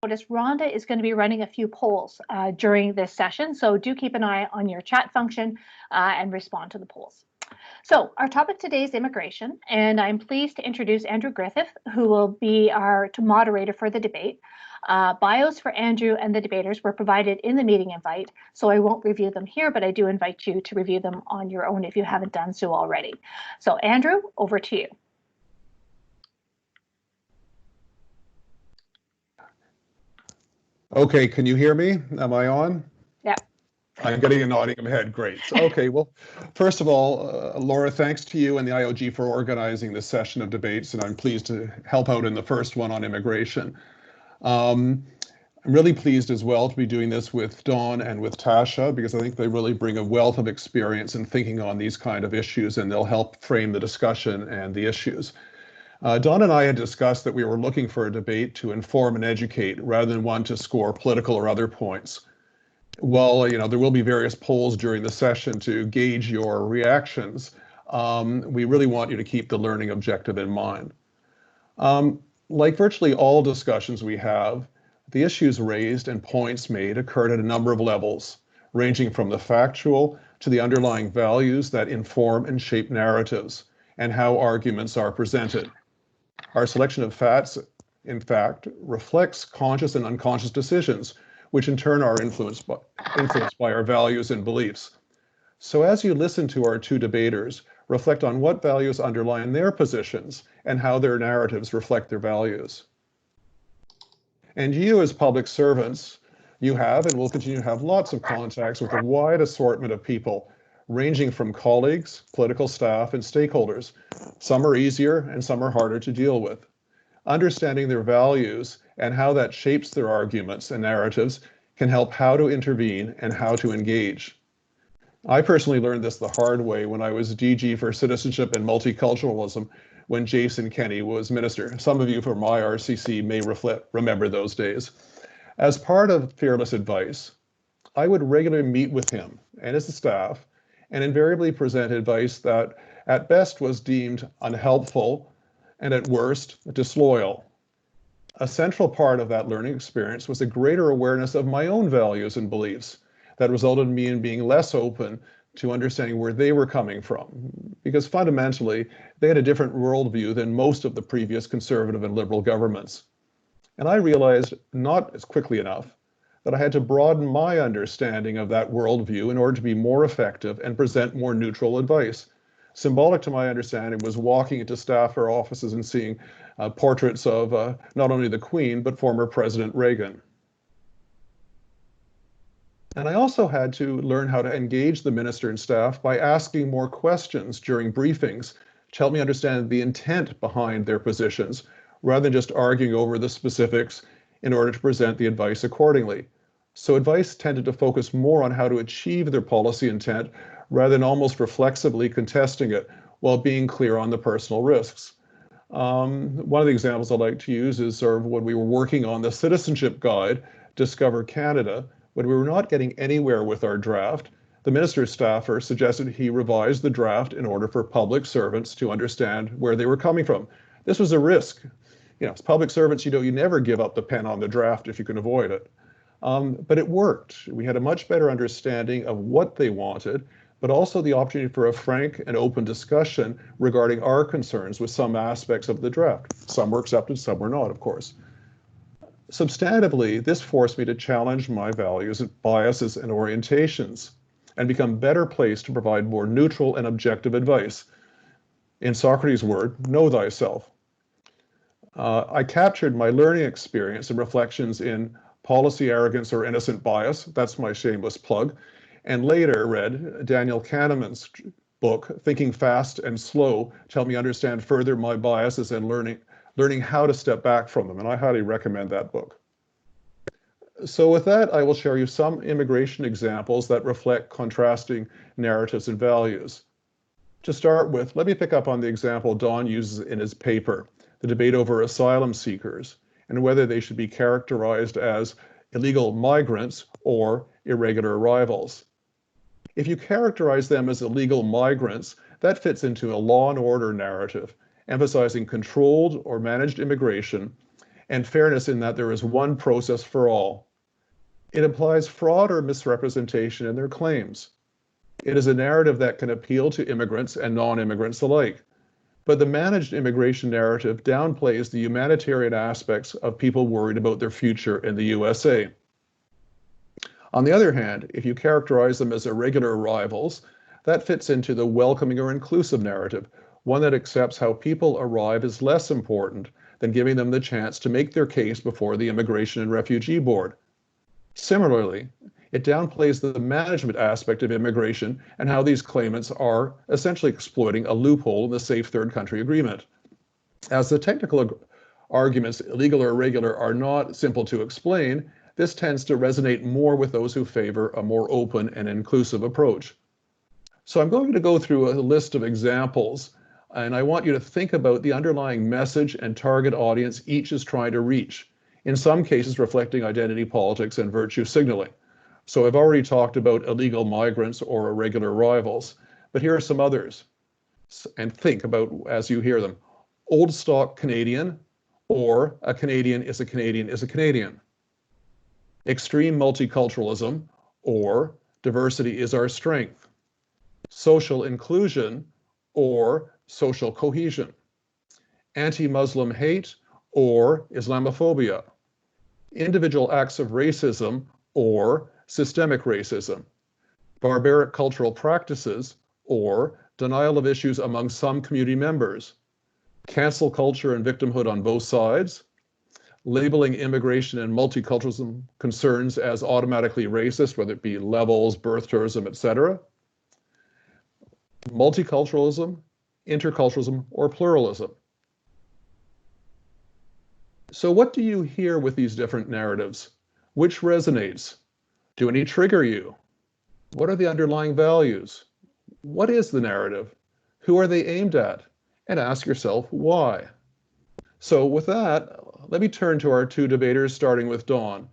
notice Rhonda is going to be running a few polls during this session, so do keep an eye on your chat function and respond to the polls. So our topic today is immigration, and I'm pleased to introduce Andrew Griffith, who will be our moderator for the debate. Bios for Andrew and the debaters were provided in the meeting invite, so I won't review them here, but I do invite you to review them on your own if you haven't done so already. So Andrew, over to you. Okay, can you hear me? Am I on? Yeah. I'm getting a nodding of head. Great. Okay, well, first of all, Laura, thanks to you and the IOG for organizing this session of debates, and I'm pleased to help out in the first one on immigration. I'm really pleased as well to be doing this with Dawn and with Tasha, because I think they really bring a wealth of experience in thinking on these kind of issues, and they'll help frame the discussion and the issues. Dawn and I had discussed that we were looking for a debate to inform and educate rather than one to score political or other points. Well, you know, there will be various polls during the session to gauge your reactions. We really want you to keep the learning objective in mind. Like virtually all discussions we have, the issues raised and points made occurred at a number of levels, ranging from the factual to the underlying values that inform and shape narratives and how arguments are presented. Our selection of facts, in fact, reflects conscious and unconscious decisions, which in turn are influenced by our values and beliefs. So as you listen to our two debaters, reflect on what values underline their positions and how their narratives reflect their values. And you as public servants, you have and will continue to have lots of contacts with a wide assortment of people, ranging from colleagues, political staff, and stakeholders. Some are easier and some are harder to deal with. Understanding their values and how that shapes their arguments and narratives can help how to intervene and how to engage. I personally learned this the hard way when I was DG for Citizenship and Multiculturalism when Jason Kenney was minister. Some of you from IRCC may remember those days. As part of Fearless Advice, I would regularly meet with him and his staff and invariably present advice that at best was deemed unhelpful and at worst disloyal. A central part of that learning experience was a greater awareness of my own values and beliefs that resulted in me in being less open to understanding where they were coming from, because fundamentally they had a different worldview than most of the previous conservative and liberal governments. And I realized not as quickly enough that I had to broaden my understanding of that worldview in order to be more effective and present more neutral advice. Symbolic to my understanding was walking into staffer offices and seeing portraits of not only the Queen, but former President Reagan. And I also had to learn how to engage the minister and staff by asking more questions during briefings to help me understand the intent behind their positions, rather than just arguing over the specifics in order to present the advice accordingly. So advice tended to focus more on how to achieve their policy intent rather than almost reflexively contesting it while being clear on the personal risks. One of the examples I like to use is sort of when we were working on the citizenship guide, Discover Canada, when we were not getting anywhere with our draft, the minister's staffer suggested he revise the draft in order for public servants to understand where they were coming from. This was a risk. You know, as public servants, you never give up the pen on the draft if you can avoid it. But it worked. We had a much better understanding of what they wanted, but also the opportunity for a frank and open discussion regarding our concerns with some aspects of the draft. Some were accepted, some were not, of course. Substantively, this forced me to challenge my values, biases, and orientations, and become better placed to provide more neutral and objective advice. In Socrates' word, know thyself. I captured my learning experience and reflections in Policy Arrogance or Innocent Bias, that's my shameless plug, and later read Daniel Kahneman's book, Thinking Fast and Slow, to help me understand further my biases and learning how to step back from them, and I highly recommend that book. So with that, I will share you some immigration examples that reflect contrasting narratives and values. To start with, let me pick up on the example Don uses in his paper, the debate over asylum seekers, and whether they should be characterized as illegal migrants or irregular arrivals. If you characterize them as illegal migrants, that fits into a law and order narrative, emphasizing controlled or managed immigration and fairness in that there is one process for all. It implies fraud or misrepresentation in their claims. It is a narrative that can appeal to immigrants and non-immigrants alike. But the managed immigration narrative downplays the humanitarian aspects of people worried about their future in the USA. On the other hand, if you characterize them as irregular arrivals, that fits into the welcoming or inclusive narrative, one that accepts how people arrive is less important than giving them the chance to make their case before the Immigration and Refugee Board. Similarly, it downplays the management aspect of immigration and how these claimants are essentially exploiting a loophole in the Safe Third Country Agreement. As the technical arguments, illegal or irregular, are not simple to explain, this tends to resonate more with those who favor a more open and inclusive approach. So I'm going to go through a list of examples, and I want you to think about the underlying message and target audience each is trying to reach, in some cases reflecting identity politics and virtue signaling. So I've already talked about illegal migrants or irregular arrivals, but here are some others. And think about as you hear them. Old stock Canadian, or a Canadian is a Canadian is a Canadian. Extreme multiculturalism, or diversity is our strength. Social inclusion, or social cohesion. Anti-Muslim hate, or Islamophobia. Individual acts of racism, or systemic racism. Barbaric cultural practices, or denial of issues among some community members. Cancel culture and victimhood on both sides. Labeling immigration and multiculturalism concerns as automatically racist, whether it be levels, birth tourism, etc. Multiculturalism, interculturalism, or pluralism. So what do you hear with these different narratives? Which resonates? Do any trigger you? What are the underlying values? What is the narrative? Who are they aimed at? And ask yourself why. So with that, let me turn to our two debaters, starting with Dawn.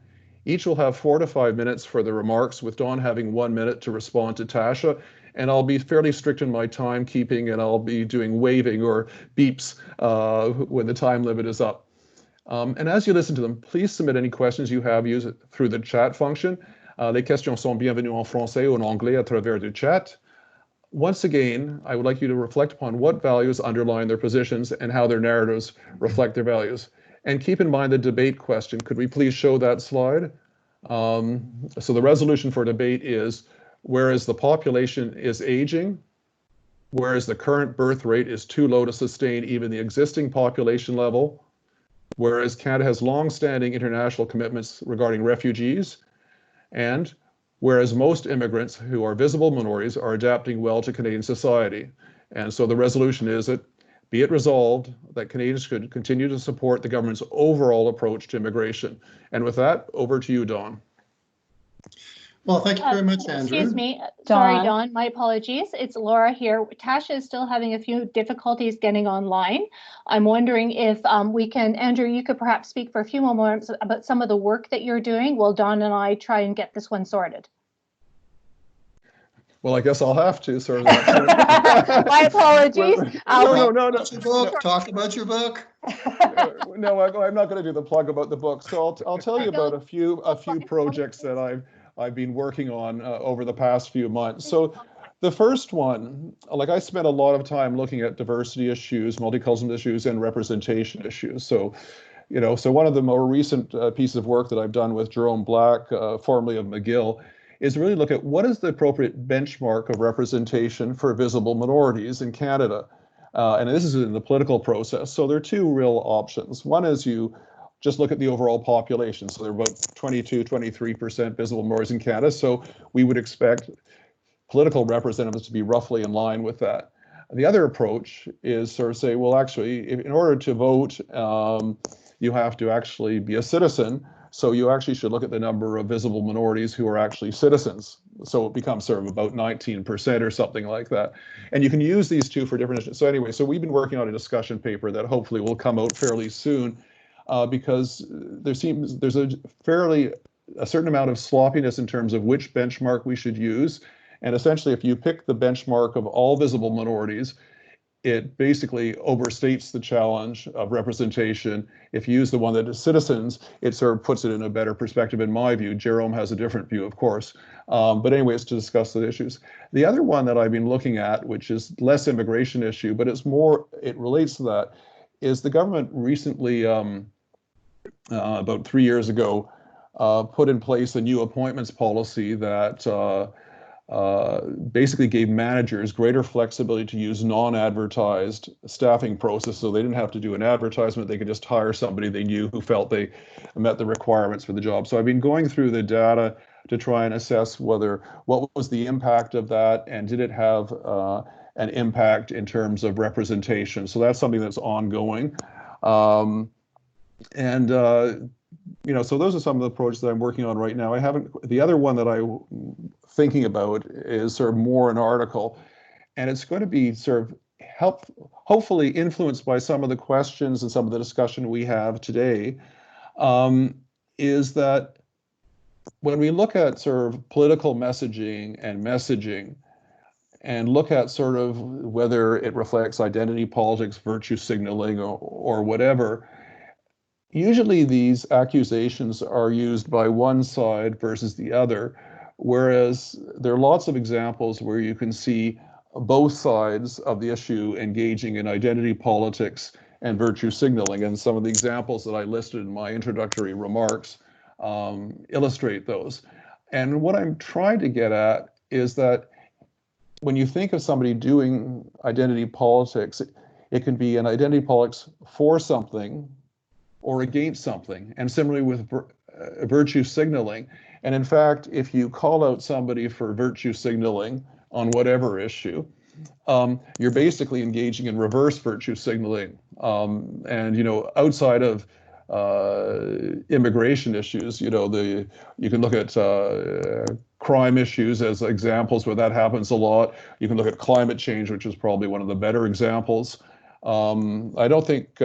Each will have 4 to 5 minutes for the remarks, with Dawn having 1 minute to respond to Tasha. And I'll be fairly strict in my timekeeping, and I'll be doing waving or beeps when the time limit is up. And as you listen to them, please submit any questions you have used through the chat function. Les questions sont bienvenues en français ou en anglais à travers du chat. Once again, I would like you to reflect upon what values underline their positions and how their narratives reflect their values. And keep in mind the debate question. Could we please show that slide? So the resolution for debate is, whereas the population is aging, whereas the current birth rate is too low to sustain even the existing population level, whereas Canada has long-standing international commitments regarding refugees, and whereas most immigrants who are visible minorities are adapting well to Canadian society. And so the resolution is that, be it resolved, that Canadians should continue to support the government's overall approach to immigration. And with that, over to you, Dawn. Well, thank you very much, Andrew. Excuse me. Sorry, Dawn. My apologies. It's Laura here. Tasha is still having a few difficulties getting online. I'm wondering if we can, Andrew, you could perhaps speak for a few more moments about some of the work that you're doing while Dawn and I try and get this one sorted. Well, I guess I'll have to, sir. My apologies. No. Talk about your book. No, I'm not going to do the plug about the book. So I'll tell you about a few projects that I've been working on over the past few months. So the first one, like, I spent a lot of time looking at diversity issues, multicultural issues, and representation issues. So, so one of the more recent pieces of work that I've done with Jerome Black, formerly of McGill, is really look at what is the appropriate benchmark of representation for visible minorities in Canada. And this is in the political process. So there are two real options. One is you just look at the overall population. So there are about 23% visible minorities in Canada. So we would expect political representatives to be roughly in line with that. The other approach is sort of say, well, actually, in order to vote, you have to actually be a citizen. So you actually should look at the number of visible minorities who are actually citizens. So it becomes sort of about 19% or something like that. And you can use these two for different issues. So anyway, so we've been working on a discussion paper that hopefully will come out fairly soon, because there's a certain amount of sloppiness in terms of which benchmark we should use. And essentially, if you pick the benchmark of all visible minorities, it basically overstates the challenge of representation. If you use the one that is citizens, it sort of puts it in a better perspective in my view. Jerome has a different view, of course. But anyways, to discuss the issues. The other one that I've been looking at, which is less immigration issue, but it relates to that, is the government recently, about 3 years ago, put in place a new appointments policy that basically gave managers greater flexibility to use non-advertised staffing process, so they didn't have to do an advertisement. They could just hire somebody they knew who felt they met the requirements for the job. So I've been going through the data to try and assess what was the impact of that, and did it have an impact in terms of representation. So that's something that's ongoing. So those are some of the projects that I'm working on right now. The other one that I'm thinking about is sort of more an article, and it's going to be sort of hopefully influenced by some of the questions and some of the discussion we have today, is that when we look at sort of political messaging and look at sort of whether it reflects identity politics, virtue signaling, or whatever, usually these accusations are used by one side versus the other, whereas there are lots of examples where you can see both sides of the issue engaging in identity politics and virtue signaling. And some of the examples that I listed in my introductory remarks illustrate those. And what I'm trying to get at is that when you think of somebody doing identity politics, it can be an identity politics for something or against something, and similarly with virtue signaling. And in fact, if you call out somebody for virtue signaling on whatever issue, you're basically engaging in reverse virtue signaling. Outside of immigration issues, you can look at crime issues as examples where that happens a lot. You can look at climate change, which is probably one of the better examples. I don't think,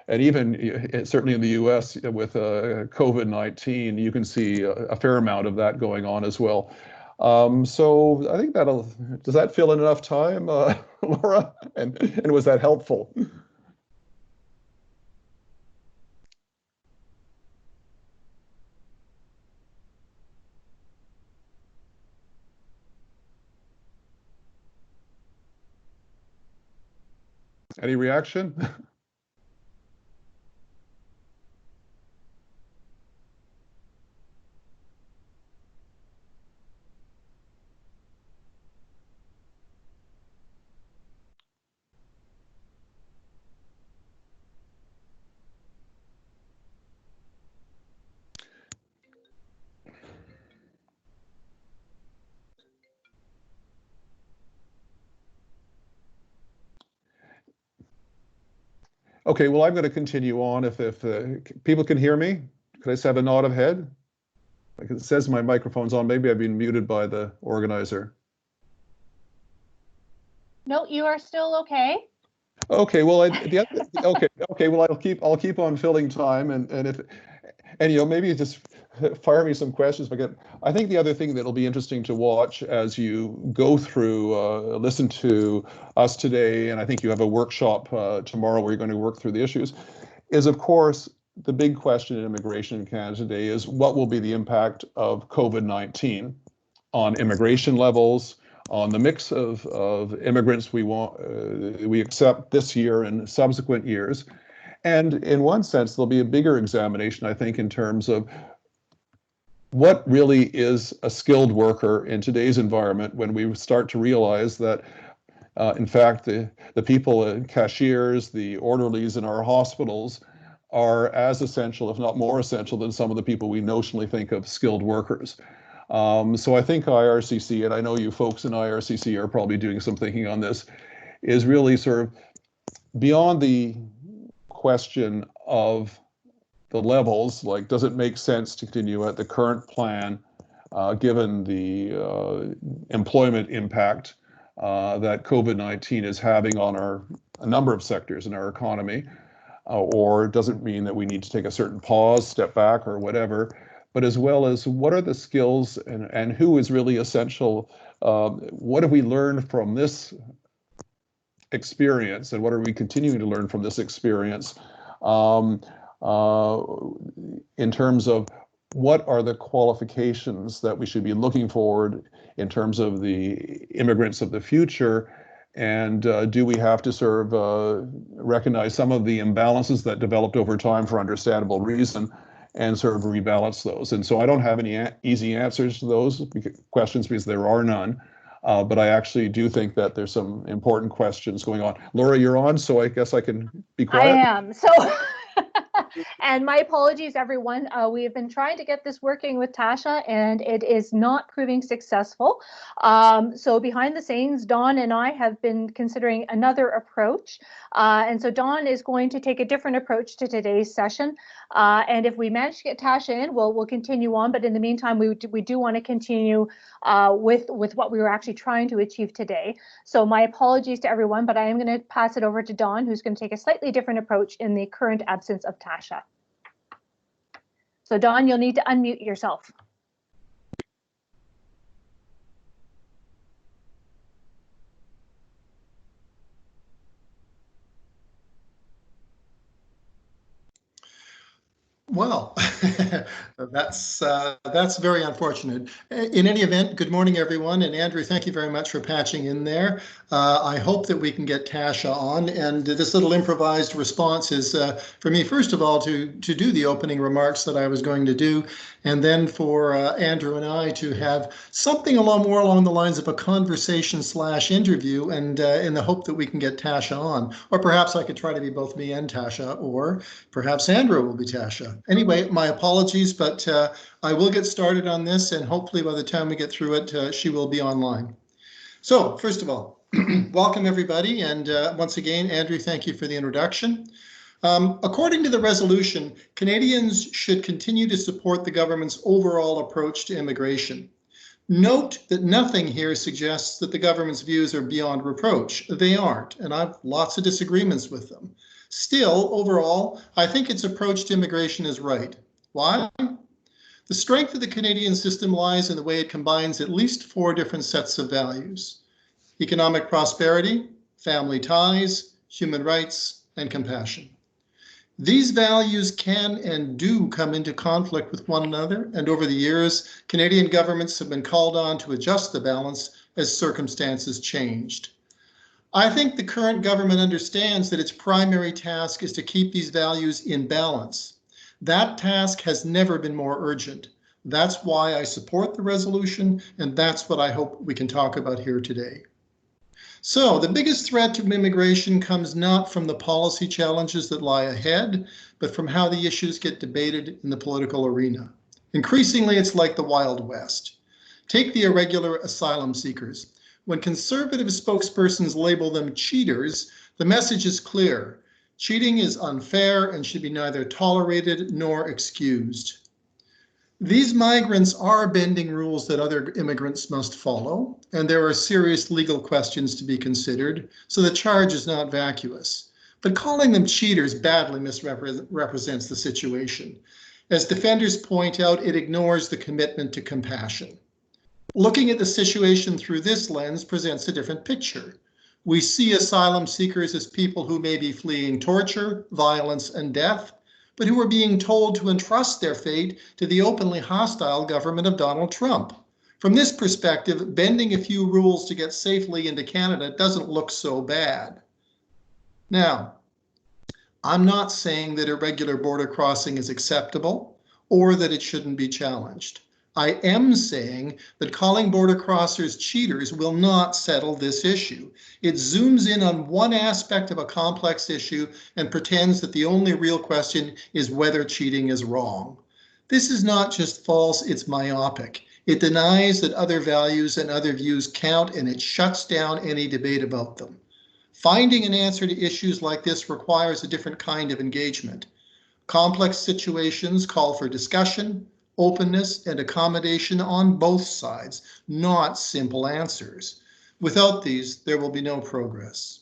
and even certainly in the US with COVID-19, you can see a fair amount of that going on as well. So I think does that fill in enough time, Laura? And was that helpful? Any reaction? Okay, well, I'm going to continue on if people can hear me. Could I just have a nod of head? Like it says my microphone's on. Maybe I've been muted by the organizer. No, you are still okay. Okay, well, okay, well, I'll keep on filling time, and maybe just fire me some questions. I think the other thing that'll be interesting to watch as you go through, listen to us today, and I think you have a workshop tomorrow where you're going to work through the issues, is of course the big question in immigration in Canada today is what will be the impact of COVID-19 on immigration levels, on the mix of immigrants we accept this year and subsequent years. And in one sense, there'll be a bigger examination, I think, in terms of what really is a skilled worker in today's environment when we start to realize that, in fact, the people, cashiers, the orderlies in our hospitals are as essential, if not more essential, than some of the people we notionally think of skilled workers. So I think IRCC, and I know you folks in IRCC are probably doing some thinking on this, is really sort of beyond the question of the levels, like does it make sense to continue at the current plan given the employment impact that COVID-19 is having on a number of sectors in our economy, or does it mean that we need to take a certain pause, step back, or whatever? But as well as what are the skills and who is really essential? What have we learned from this experience and what are we continuing to learn from this experience in terms of what are the qualifications that we should be looking forward in terms of the immigrants of the future, and do we have to sort of recognize some of the imbalances that developed over time for understandable reason and sort of rebalance those. And so I don't have any easy answers to those questions because there are none. But I actually do think that there's some important questions going on. Laura, you're on, so I guess I can be quiet. I am. So, and my apologies, everyone. We have been trying to get this working with Tasha, and it is not proving successful. So behind the scenes, Dawn and I have been considering another approach. And so Dawn is going to take a different approach to today's session. And if we manage to get Tasha in, we'll continue on. But in the meantime, we do want to continue with what we were actually trying to achieve today. So my apologies to everyone, but I am going to pass it over to Dawn, who's going to take a slightly different approach in the current absence of Tasha. So Dawn, you'll need to unmute yourself. Well, that's very unfortunate. In any event, good morning, everyone. And Andrew, thank you very much for patching in there. I hope that we can get Tasha on. And this little improvised response is for me, first of all, to do the opening remarks that I was going to do, and then for Andrew and I to have something more along the lines of a conversation/interview, and in the hope that we can get Tasha on. Or perhaps I could try to be both me and Tasha, or perhaps Andrew will be Tasha. Anyway, my apologies, but I will get started on this, and hopefully by the time we get through it, she will be online. So first of all, welcome everybody. And once again, Andrew, thank you for the introduction. According to the resolution, Canadians should continue to support the government's overall approach to immigration. Note that nothing here suggests that the government's views are beyond reproach. They aren't, and I have lots of disagreements with them. Still, overall, I think its approach to immigration is right. Why? The strength of the Canadian system lies in the way it combines at least 4 different sets of values: economic prosperity, family ties, human rights, and compassion. These values can and do come into conflict with one another, and over the years, Canadian governments have been called on to adjust the balance as circumstances changed. I think the current government understands that its primary task is to keep these values in balance. That task has never been more urgent. That's why I support the resolution, and that's what I hope we can talk about here today. So the biggest threat to immigration comes not from the policy challenges that lie ahead, but from how the issues get debated in the political arena. Increasingly, it's like the Wild West. Take the irregular asylum seekers. When conservative spokespersons label them cheaters, the message is clear. Cheating is unfair and should be neither tolerated nor excused. These migrants are bending rules that other immigrants must follow, and there are serious legal questions to be considered, so the charge is not vacuous. But calling them cheaters badly misrepresents the situation. As defenders point out, it ignores the commitment to compassion. Looking at the situation through this lens presents a different picture. We see asylum seekers as people who may be fleeing torture, violence, and death, but who are being told to entrust their fate to the openly hostile government of Donald Trump. From this perspective, bending a few rules to get safely into Canada doesn't look so bad. Now, I'm not saying that irregular border crossing is acceptable or that it shouldn't be challenged. I am saying that calling border crossers cheaters will not settle this issue. It zooms in on one aspect of a complex issue and pretends that the only real question is whether cheating is wrong. This is not just false, it's myopic. It denies that other values and other views count, and it shuts down any debate about them. Finding an answer to issues like this requires a different kind of engagement. Complex situations call for discussion, openness, and accommodation on both sides, not simple answers. Without these, there will be no progress.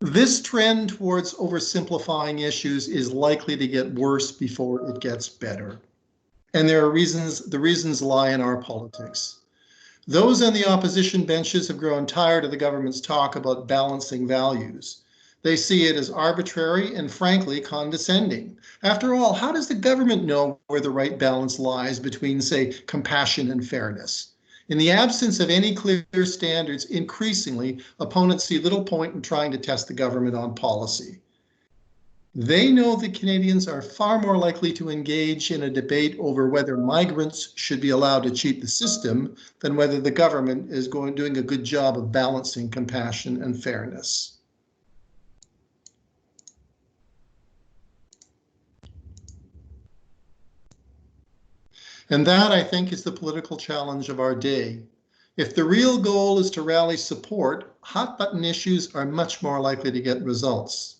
This trend towards oversimplifying issues is likely to get worse before it gets better. And there are reasons, the reasons lie in our politics. Those on the opposition benches have grown tired of the government's talk about balancing values. They see it as arbitrary and frankly condescending. After all, how does the government know where the right balance lies between, say, compassion and fairness? In the absence of any clear standards, increasingly, opponents see little point in trying to test the government on policy. They know that Canadians are far more likely to engage in a debate over whether migrants should be allowed to cheat the system than whether the government is doing a good job of balancing compassion and fairness. And that, I think, is the political challenge of our day. If the real goal is to rally support, hot-button issues are much more likely to get results.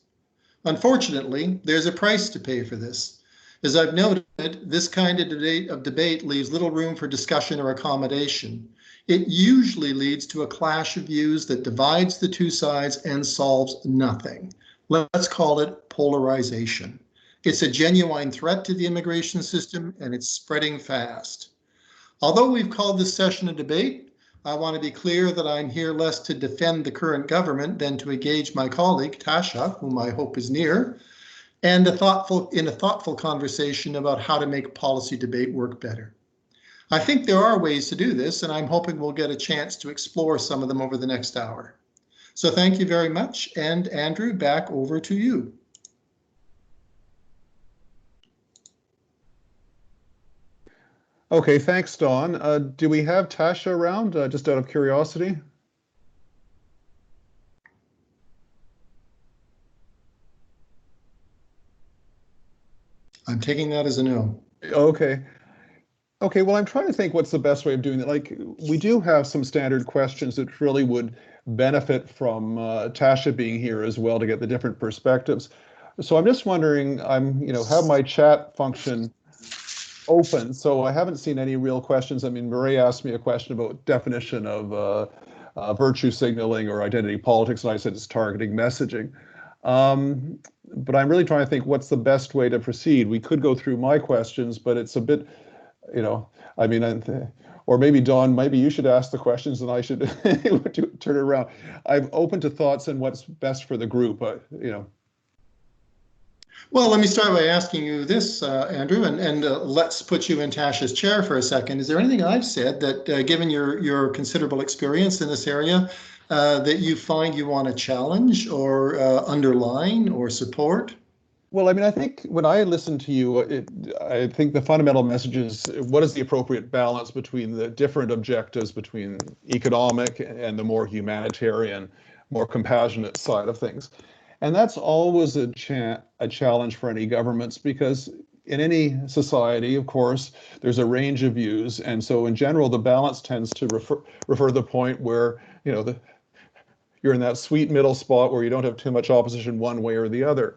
Unfortunately, there's a price to pay for this. As I've noted, this kind of debate leaves little room for discussion or accommodation. It usually leads to a clash of views that divides the two sides and solves nothing. Let's call it polarization. It's a genuine threat to the immigration system, and it's spreading fast. Although we've called this session a debate, I want to be clear that I'm here less to defend the current government than to engage my colleague, Tasha, whom I hope is near, and in a thoughtful conversation about how to make policy debate work better. I think there are ways to do this, and I'm hoping we'll get a chance to explore some of them over the next hour. So thank you very much, and Andrew, back over to you. Okay, thanks, Don. Do we have Tasha around, just out of curiosity? I'm taking that as a no. Okay. Okay, well, I'm trying to think what's the best way of doing it. Like, we do have some standard questions that really would benefit from Tasha being here as well to get the different perspectives. So I'm just wondering, have my chat function open, so I haven't seen any real questions. I mean, Marie asked me a question about definition of virtue signaling or identity politics, and I said it's targeting messaging. But I'm really trying to think what's the best way to proceed. We could go through my questions, but it's a bit, or maybe Dawn, maybe you should ask the questions and I should turn it around. I'm open to thoughts and what's best for the group, Well, let me start by asking you this, Andrew, and let's put you in Tasha's chair for a second. Is there anything I've said that, given your considerable experience in this area, that you find you want to challenge or underline or support? Well, I mean, I think when I listen to you, I think the fundamental message is what is the appropriate balance between the different objectives between economic and the more humanitarian, more compassionate side of things. And that's always a challenge for any governments, because in any society, of course, there's a range of views. And so in general, the balance tends to refer to the point where, you're in that sweet middle spot where you don't have too much opposition one way or the other.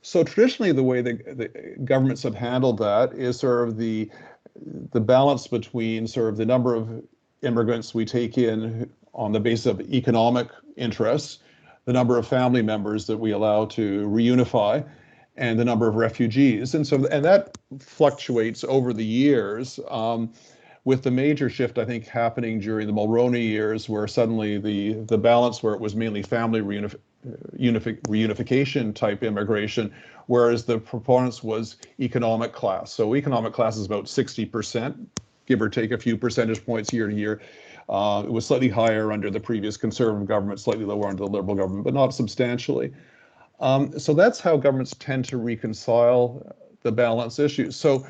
So traditionally, the way the governments have handled that is sort of the balance between sort of the number of immigrants we take in on the basis of economic interests, the number of family members that we allow to reunify, and the number of refugees. And that fluctuates over the years, with the major shift, I think, happening during the Mulroney years, where suddenly the balance where it was mainly family reunification type immigration, whereas the proponents was economic class. So economic class is about 60%, give or take a few percentage points year to year. It was slightly higher under the previous Conservative government, slightly lower under the Liberal government, but not substantially. So that's how governments tend to reconcile the balance issues. So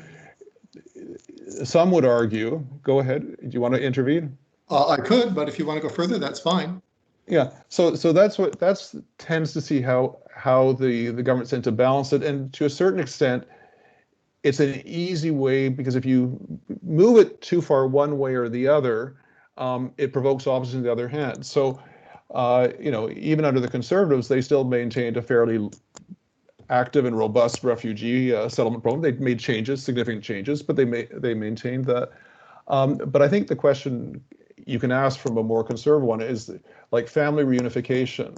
some would argue, go ahead, do you want to intervene? I could, but if you want to go further, that's fine. Yeah, so that's tends to see how the governments tend to balance it, and to a certain extent, it's an easy way, because if you move it too far one way or the other, it provokes opposition on the other hand. So, even under the Conservatives, they still maintained a fairly active and robust refugee settlement program. They made changes, significant changes, but they maintained that. But I think the question you can ask from a more conservative one is like family reunification.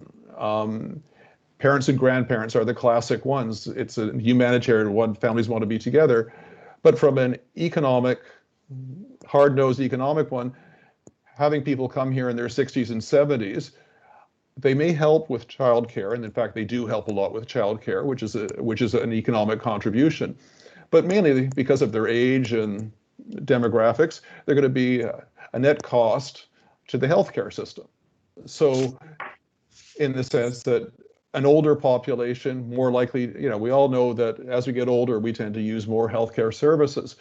Parents and grandparents are the classic ones. It's a humanitarian one. Families want to be together. But from an economic, hard-nosed economic one, having people come here in their 60s and 70s, they may help with childcare, and in fact, they do help a lot with childcare, which is an economic contribution. But mainly because of their age and demographics, they're going to be a net cost to the healthcare system. So, in the sense that an older population, more likely, we all know that as we get older, we tend to use more healthcare services.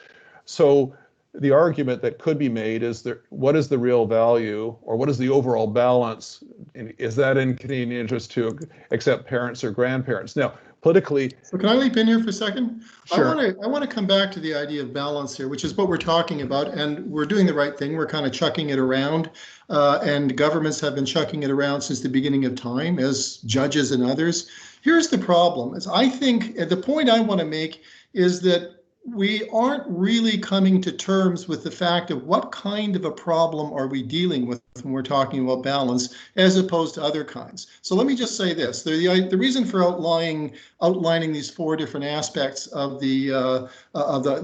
So the argument that could be made is that what is the real value, or what is the overall balance? Is that in Canadian interest to accept parents or grandparents? Now, politically. So can I leap in here for a second? Sure. I want to come back to the idea of balance here, which is what we're talking about, and we're doing the right thing. We're kind of chucking it around, and governments have been chucking it around since the beginning of time, as judges and others. Here's the problem: is I think the point I want to make is that we aren't really coming to terms with the fact of what kind of a problem are we dealing with when we're talking about balance, as opposed to other kinds. So let me just say this: the reason for outlining these four different aspects of the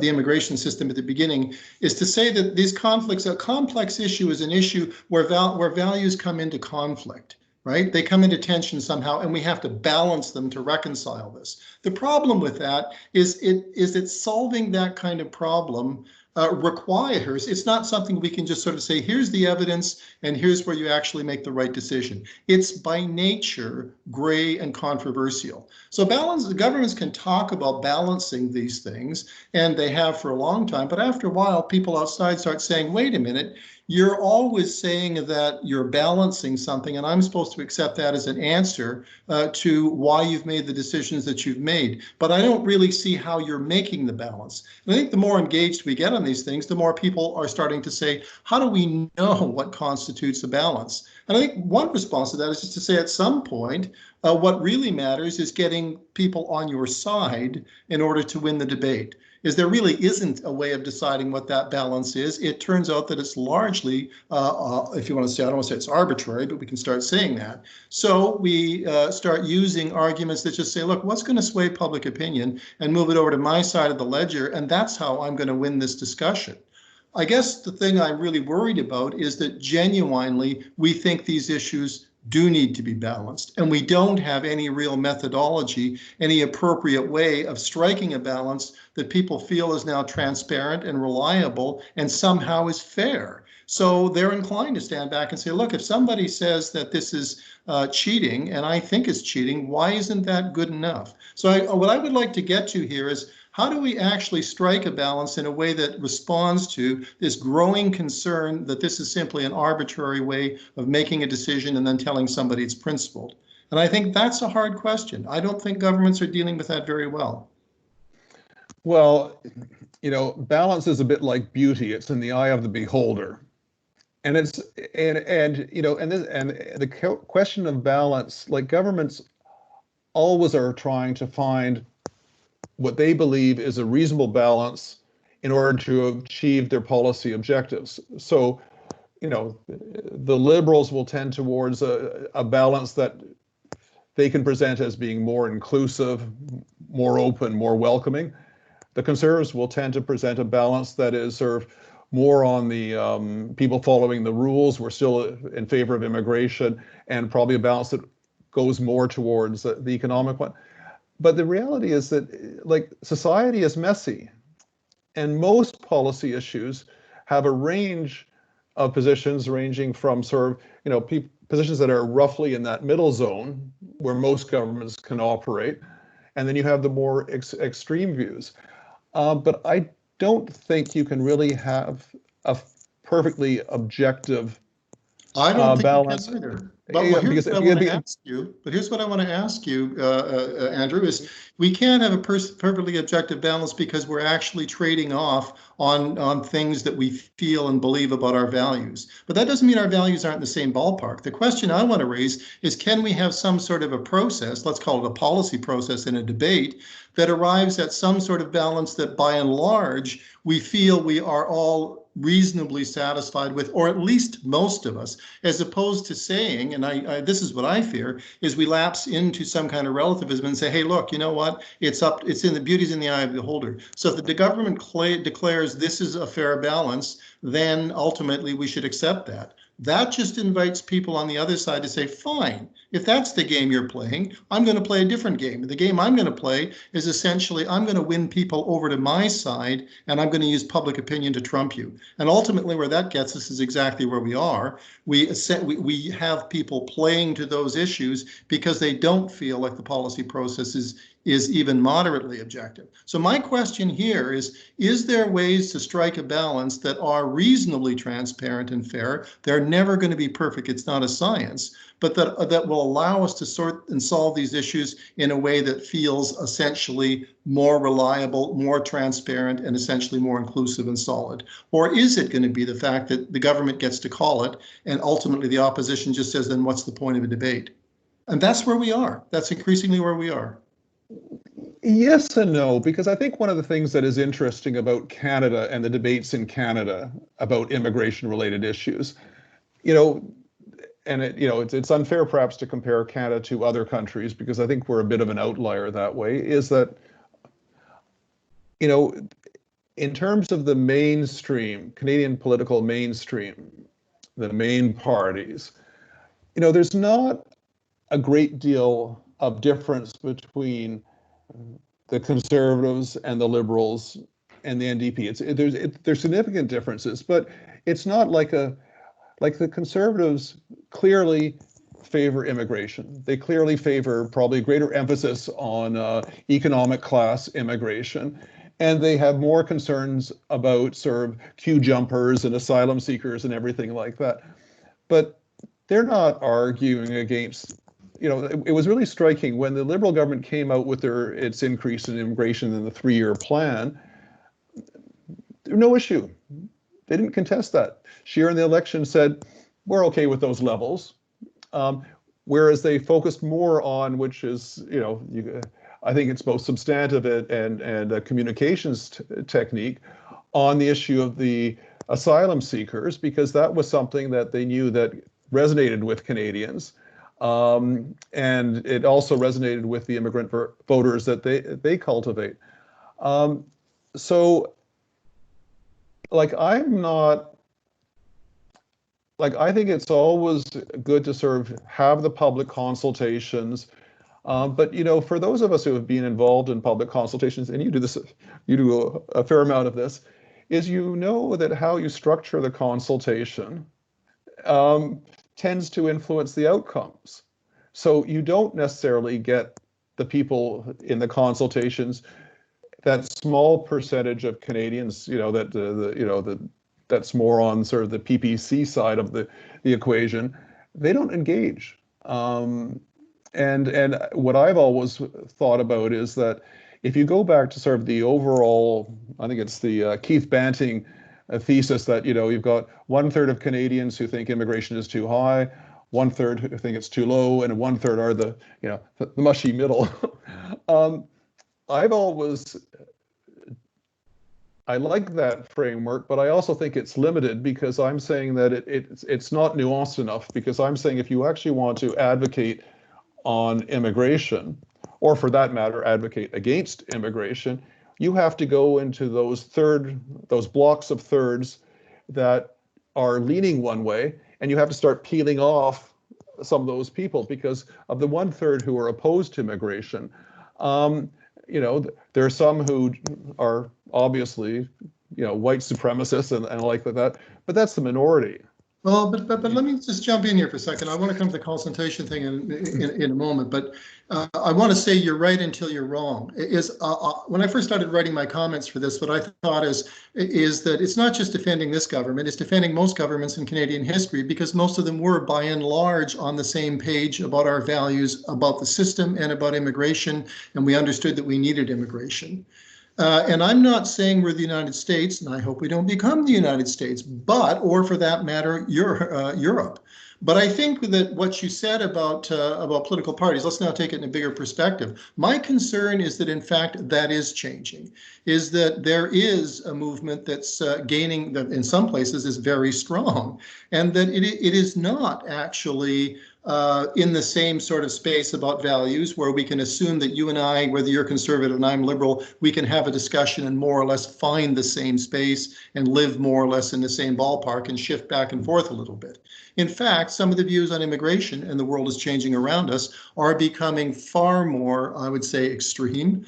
immigration system at the beginning is to say that these conflicts, a complex issue, is an issue where values come into conflict. Right? They come into tension somehow, and we have to balance them to reconcile this. The problem with that is that solving that kind of problem requires, it's not something we can just sort of say, here's the evidence, and here's where you actually make the right decision. It's by nature gray and controversial. So governments can talk about balancing these things, and they have for a long time, but after a while, people outside start saying, wait a minute, you're always saying that you're balancing something, and I'm supposed to accept that as an answer to why you've made the decisions that you've made. But I don't really see how you're making the balance. And I think the more engaged we get on these things, the more people are starting to say, how do we know what constitutes a balance? And I think one response to that is just to say at some point, what really matters is getting people on your side in order to win the debate. Is there really isn't a way of deciding what that balance is. It turns out that it's largely, if you want to say, I don't want to say it's arbitrary, but we can start saying that. So we start using arguments that just say, look, what's going to sway public opinion, and move it over to my side of the ledger, and that's how I'm going to win this discussion. I guess the thing I'm really worried about is that genuinely we think these issues do need to be balanced, and we don't have any real methodology, any appropriate way of striking a balance that people feel is now transparent and reliable and somehow is fair. So they're inclined to stand back and say, look, if somebody says that this is cheating, and I think it's cheating, why isn't that good enough? So what I would like to get to here is, how do we actually strike a balance in a way that responds to this growing concern that this is simply an arbitrary way of making a decision and then telling somebody it's principled? And I think that's a hard question. I don't think governments are dealing with that very well. Well, balance is a bit like beauty. It's in the eye of the beholder. And the question of balance, like, governments always are trying to find what they believe is a reasonable balance in order to achieve their policy objectives. So, the Liberals will tend towards a balance that they can present as being more inclusive, more open, more welcoming. The Conservatives will tend to present a balance that is sort of more on the people following the rules. We're still in favor of immigration, and probably a balance that goes more towards the economic one. But the reality is that, like, society is messy, and most policy issues have a range of positions ranging from sort of, positions that are roughly in that middle zone where most governments can operate. And then you have the more extreme views. But I don't think you can really have a perfectly objective I don't think balance. you can either. But here's what I want to ask you, Andrew, is we can't have a perfectly objective balance because we're actually trading off on things that we feel and believe about our values. But that doesn't mean our values aren't in the same ballpark. The question I want to raise is, can we have some sort of a process, let's call it a policy process in a debate, that arrives at some sort of balance that by and large we feel we are all reasonably satisfied with, or at least most of us, as opposed to saying, and this is what I fear, is we lapse into some kind of relativism and say, hey, look, you know what, beauty's in the eye of the beholder. So if the government declares this is a fair balance, then ultimately we should accept that. that just invites people on the other side to say, fine, if that's the game you're playing, I'm going to play a different game. The game I'm going to play is essentially, I'm going to win people over to my side, and I'm going to use public opinion to trump you. And ultimately where that gets us is exactly where we are. We have people playing to those issues because they don't feel like the policy process is even moderately objective. So my question here is there ways to strike a balance that are reasonably transparent and fair? They're never going to be perfect. It's not a science, but that will allow us to sort and solve these issues in a way that feels essentially more reliable, more transparent, and essentially more inclusive and solid? Or is it going to be the fact that the government gets to call it and ultimately the opposition just says, then what's the point of a debate? And that's where we are. That's increasingly where we are. Yes and no, because I think one of the things that is interesting about Canada and the debates in Canada about immigration-related issues, and it's unfair perhaps to compare Canada to other countries because I think we're a bit of an outlier that way, is that, in terms of the mainstream, Canadian political mainstream, the main parties, there's not a great deal of difference between the Conservatives and the Liberals and the NDP. There's significant differences, but it's not like the Conservatives clearly favor immigration. They clearly favor probably a greater emphasis on economic class immigration, and they have more concerns about sort of queue jumpers and asylum seekers and everything like that. But they're not arguing against. It was really striking when the Liberal government came out with its increase in immigration in the 3-year plan. No issue. They didn't contest that. Scheer in the election said, we're okay with those levels. Whereas they focused more on, which is, I think it's both substantive and a communications technique, on the issue of the asylum seekers, because that was something that they knew that resonated with Canadians. And it also resonated with the immigrant voters that they cultivate. So, I think it's always good to sort of have the public consultations. But, for those of us who have been involved in public consultations, and you do a fair amount of this, is that how you structure the consultation tends to influence the outcomes. So you don't necessarily get the people in the consultations, that small percentage of Canadians, that's more on sort of the PPC side of the equation. They don't engage. And what I've always thought about is that if you go back to sort of the overall, I think it's the Keith Banting thesis that, you've got 1/3 of Canadians who think immigration is too high, 1/3 who think it's too low, and 1/3 are the mushy middle. I like that framework, but I also think it's limited because I'm saying that it's not nuanced enough, because I'm saying if you actually want to advocate on immigration, or for that matter, advocate against immigration, you have to go into those blocks of thirds that are leaning one way, and you have to start peeling off some of those people, because of the 1/3 who are opposed to immigration. There are some who are obviously, white supremacists and like that, but that's the minority. Well, but let me just jump in here for a second. I want to come to the consultation thing in a moment, but I want to say you're right until you're wrong. When I first started writing my comments for this, what I thought is that it's not just defending this government, it's defending most governments in Canadian history, because most of them were by and large on the same page about our values, about the system and about immigration, and we understood that we needed immigration. And I'm not saying we're the United States, and I hope we don't become the United States, or for that matter, Europe. But I think that what you said about political parties, let's now take it in a bigger perspective. My concern is that, in fact, that is changing, is that there is a movement that's gaining, that in some places is very strong, and that it is not actually in the same sort of space about values, where we can assume that you and I, whether you're conservative and I'm liberal, we can have a discussion and more or less find the same space and live more or less in the same ballpark and shift back and forth a little bit. In fact, some of the views on immigration, and the world is changing around us, are becoming far more, I would say, extreme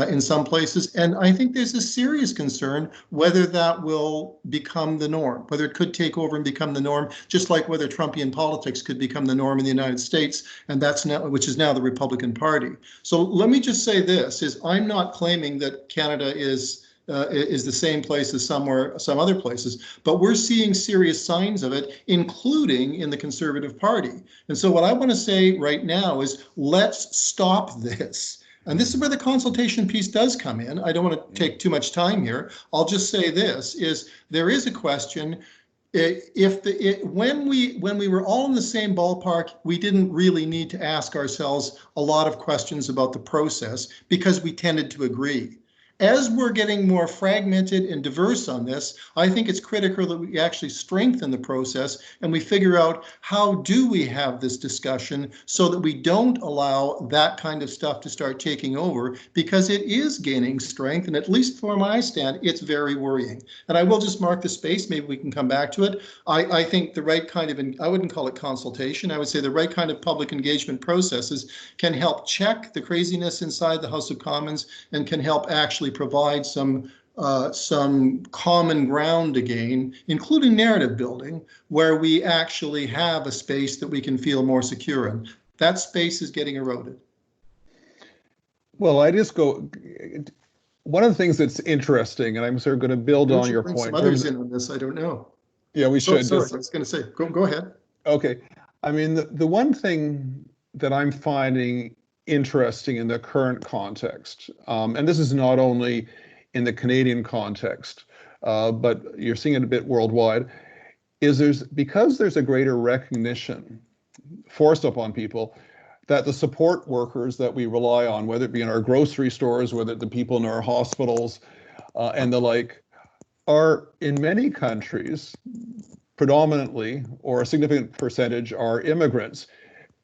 in some places. And I think there's a serious concern whether that will become the norm, whether it could take over and become the norm, just like whether Trumpian politics could become the norm in the United States, and that's now, which is now the Republican Party. So let me just say this, is I'm not claiming that Canada is the same place as some other places, but we're seeing serious signs of it, including in the Conservative Party. And so what I want to say right now is, let's stop this. And this is where the consultation piece does come in. I don't want to take too much time here. I'll just say this, is there is a question. When we were all in the same ballpark, we didn't really need to ask ourselves a lot of questions about the process, because we tended to agree. As we're getting more fragmented and diverse on this, I think it's critical that we actually strengthen the process and we figure out, how do we have this discussion so that we don't allow that kind of stuff to start taking over, because it is gaining strength, and at least from my stand, it's very worrying. And I will just mark the space, maybe we can come back to it. I think the right kind of, I wouldn't call it consultation, I would say the right kind of public engagement processes can help check the craziness inside the House of Commons and can help actually provide some common ground again, including narrative building, where we actually have a space that we can feel more secure in. That space is getting eroded. Well, one of the things that's interesting, and I'm sort of going to build on your point. Some others in on this, I don't know. Yeah, we should. Sorry, I was going to say, go ahead. Okay. I mean, the one thing that I'm finding interesting in the current context, and this is not only in the Canadian context, but you're seeing it a bit worldwide, is because there's a greater recognition forced upon people that the support workers that we rely on, whether it be in our grocery stores, whether it the people in our hospitals and the like, are in many countries predominantly, or a significant percentage, are immigrants.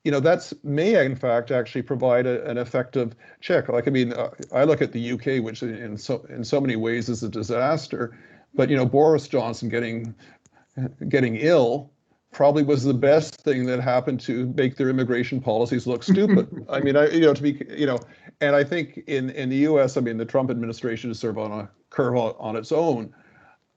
You know, that's may in fact actually provide an effective check. Like, I mean, I look at the UK, which in so many ways is a disaster, but you know, Boris Johnson getting ill probably was the best thing that happened to make their immigration policies look stupid. I mean, and I think in the US, I mean, the Trump administration is sort of on a curve on its own.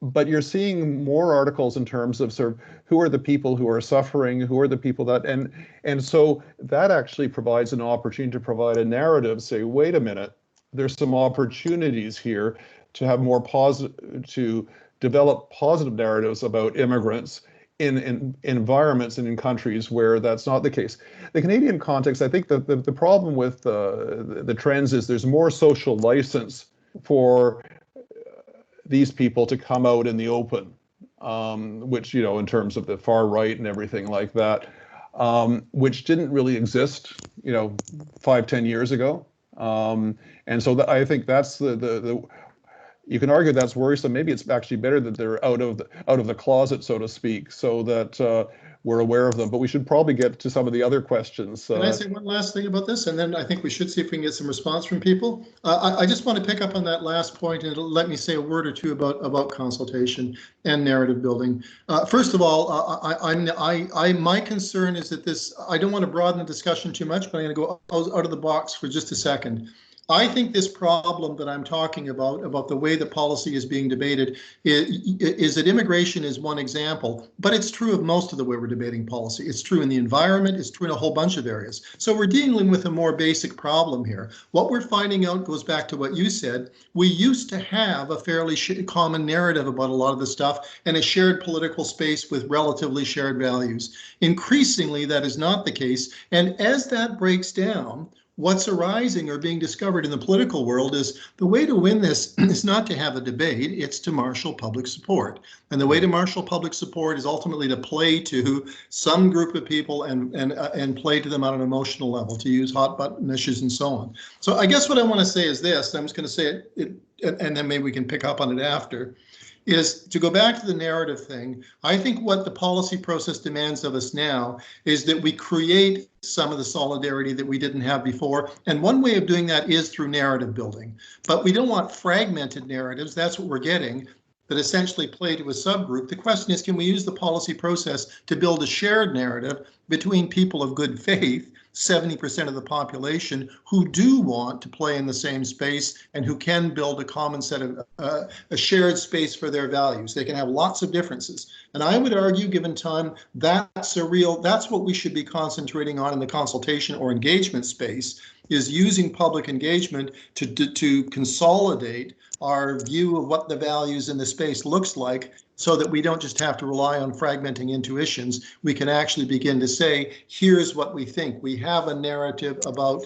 But you're seeing more articles in terms of sort of who are the people who are suffering, who are the people that, and so that actually provides an opportunity to provide a narrative, say, wait a minute, there's some opportunities here to have more positive, to develop positive narratives about immigrants in environments and in countries where that's not the case. The Canadian context, I think that the problem with the trends is there's more social license for these people to come out in the open, which, you know, in terms of the far right and everything like that, which didn't really exist, you know, 5-10 years ago. And so I think that's the you can argue that's worrisome. Maybe it's actually better that they're out of the closet, so to speak, so that we're aware of them. But we should probably get to some of the other questions. Can I say one last thing about this? And then I think we should see if we can get some response from people. I just want to pick up on that last point, and let me say a word or two about consultation and narrative building. First of all, my concern is that this, I don't want to broaden the discussion too much, but I'm going to go out of the box for just a second. I think this problem that I'm talking about the way the policy is being debated, is that immigration is one example, but it's true of most of the way we're debating policy. It's true in the environment, it's true in a whole bunch of areas. So we're dealing with a more basic problem here. What we're finding out goes back to what you said. We used to have a fairly common narrative about a lot of this stuff and a shared political space with relatively shared values. Increasingly, that is not the case. And as that breaks down, what's arising or being discovered in the political world is the way to win this is not to have a debate, it's to marshal public support. And the way to marshal public support is ultimately to play to some group of people and play to them on an emotional level, to use hot button issues and so on. So I guess what I want to say is this, I'm just going to say it and then maybe we can pick up on it after, is to go back to the narrative thing. I think what the policy process demands of us now is that we create some of the solidarity that we didn't have before. And one way of doing that is through narrative building. But we don't want fragmented narratives. That's what we're getting, that essentially play to a subgroup. The question is, can we use the policy process to build a shared narrative between people of good faith, 70% of the population, who do want to play in the same space and who can build a common set of a shared space for their values. They can have lots of differences. And I would argue, given time, that's what we should be concentrating on in the consultation or engagement space, is using public engagement to consolidate our view of what the values in the space looks like, so that we don't just have to rely on fragmenting intuitions. We can actually begin to say, here's what we think. We have a narrative about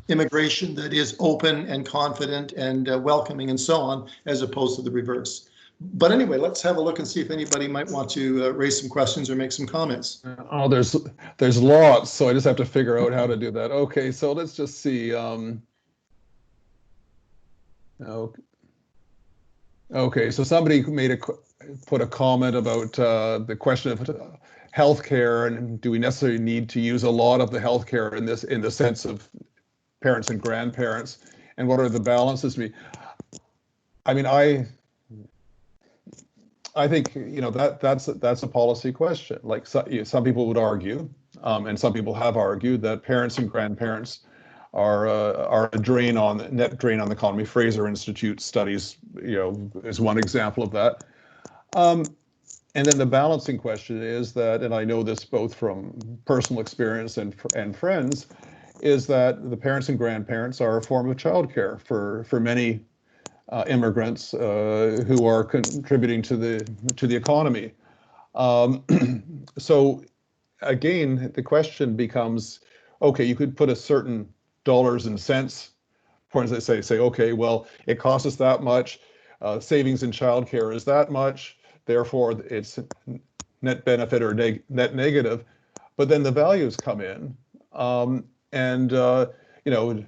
immigration that is open and confident and welcoming and so on, as opposed to the reverse. But anyway, let's have a look and see if anybody might want to raise some questions or make some comments. Oh, there's lots, so I just have to figure out how to do that. Okay, so let's just see. Okay, so somebody put a comment about the question of healthcare, and do we necessarily need to use a lot of the healthcare in the sense of parents and grandparents, and what are the balances? I mean, I think, you know, that's a policy question. Like some people would argue, and some people have argued, that parents and grandparents are a net drain on the economy. Fraser Institute studies, you know, is one example of that. And then the balancing question is that, and I know this both from personal experience and friends, is that the parents and grandparents are a form of childcare for many immigrants who are contributing to the economy. So again, the question becomes, okay, you could put a certain dollars and cents points that say, okay, well, it costs us that much, savings in childcare is that much, therefore it's net benefit or net negative. But then the values come in, you know,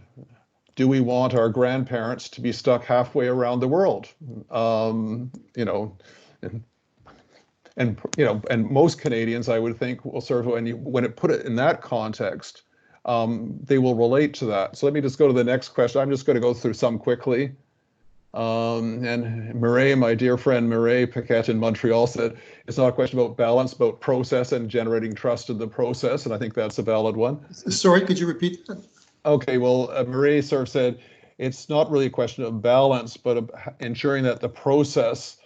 do we want our grandparents to be stuck halfway around the world? You know, and most Canadians, I would think, will sort of, when it put it in that context, they will relate to that. So let me just go to the next question. I'm just going to go through some quickly. And Mireille, my dear friend Mireille Paquette in Montreal, said it's not a question about balance, about process and generating trust in the process. And I think that's a valid one. Sorry, could you repeat that? Okay, well, Mireille sort of said it's not really a question of balance, but of ensuring that the process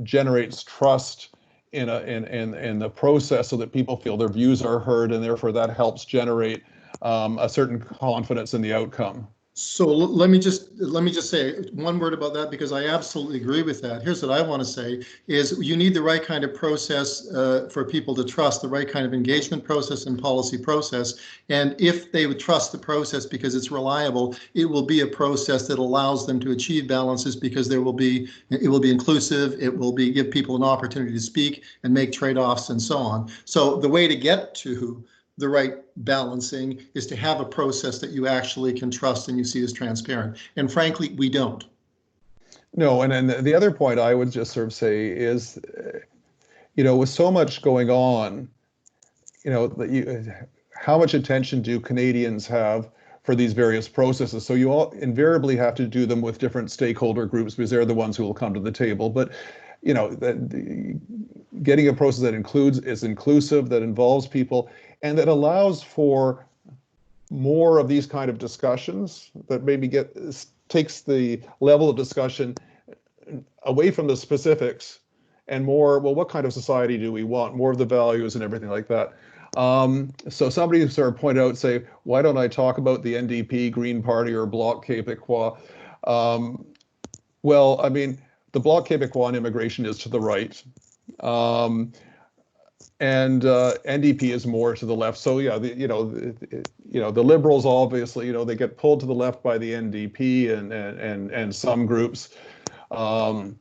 generates trust in the process, so that people feel their views are heard, and therefore that helps generate a certain confidence in the outcome. So let me just say one word about that, because I absolutely agree with that. Here's what I want to say is you need the right kind of process for people to trust, the right kind of engagement process and policy process. And if they would trust the process because it's reliable, it will be a process that allows them to achieve balances, because it will be inclusive, it will give people an opportunity to speak and make trade-offs and so on. So the way to get to the right balancing is to have a process that you actually can trust and you see as transparent. And frankly, we don't. No, and then the other point I would just sort of say is, you know, with so much going on, you know, how much attention do Canadians have for these various processes? So you all invariably have to do them with different stakeholder groups, because they're the ones who will come to the table. But, you know, getting a process that is inclusive, that involves people, and that allows for more of these kind of discussions, that maybe takes the level of discussion away from the specifics and more, well, what kind of society do we want? More of the values and everything like that. So somebody sort of pointed out, say, why don't I talk about the NDP, Green Party, or Bloc Québécois? Well, I mean, the Bloc Québécois on immigration is to the right. And NDP is more to the left. So yeah, the Liberals, obviously, you know, they get pulled to the left by the NDP and some groups, and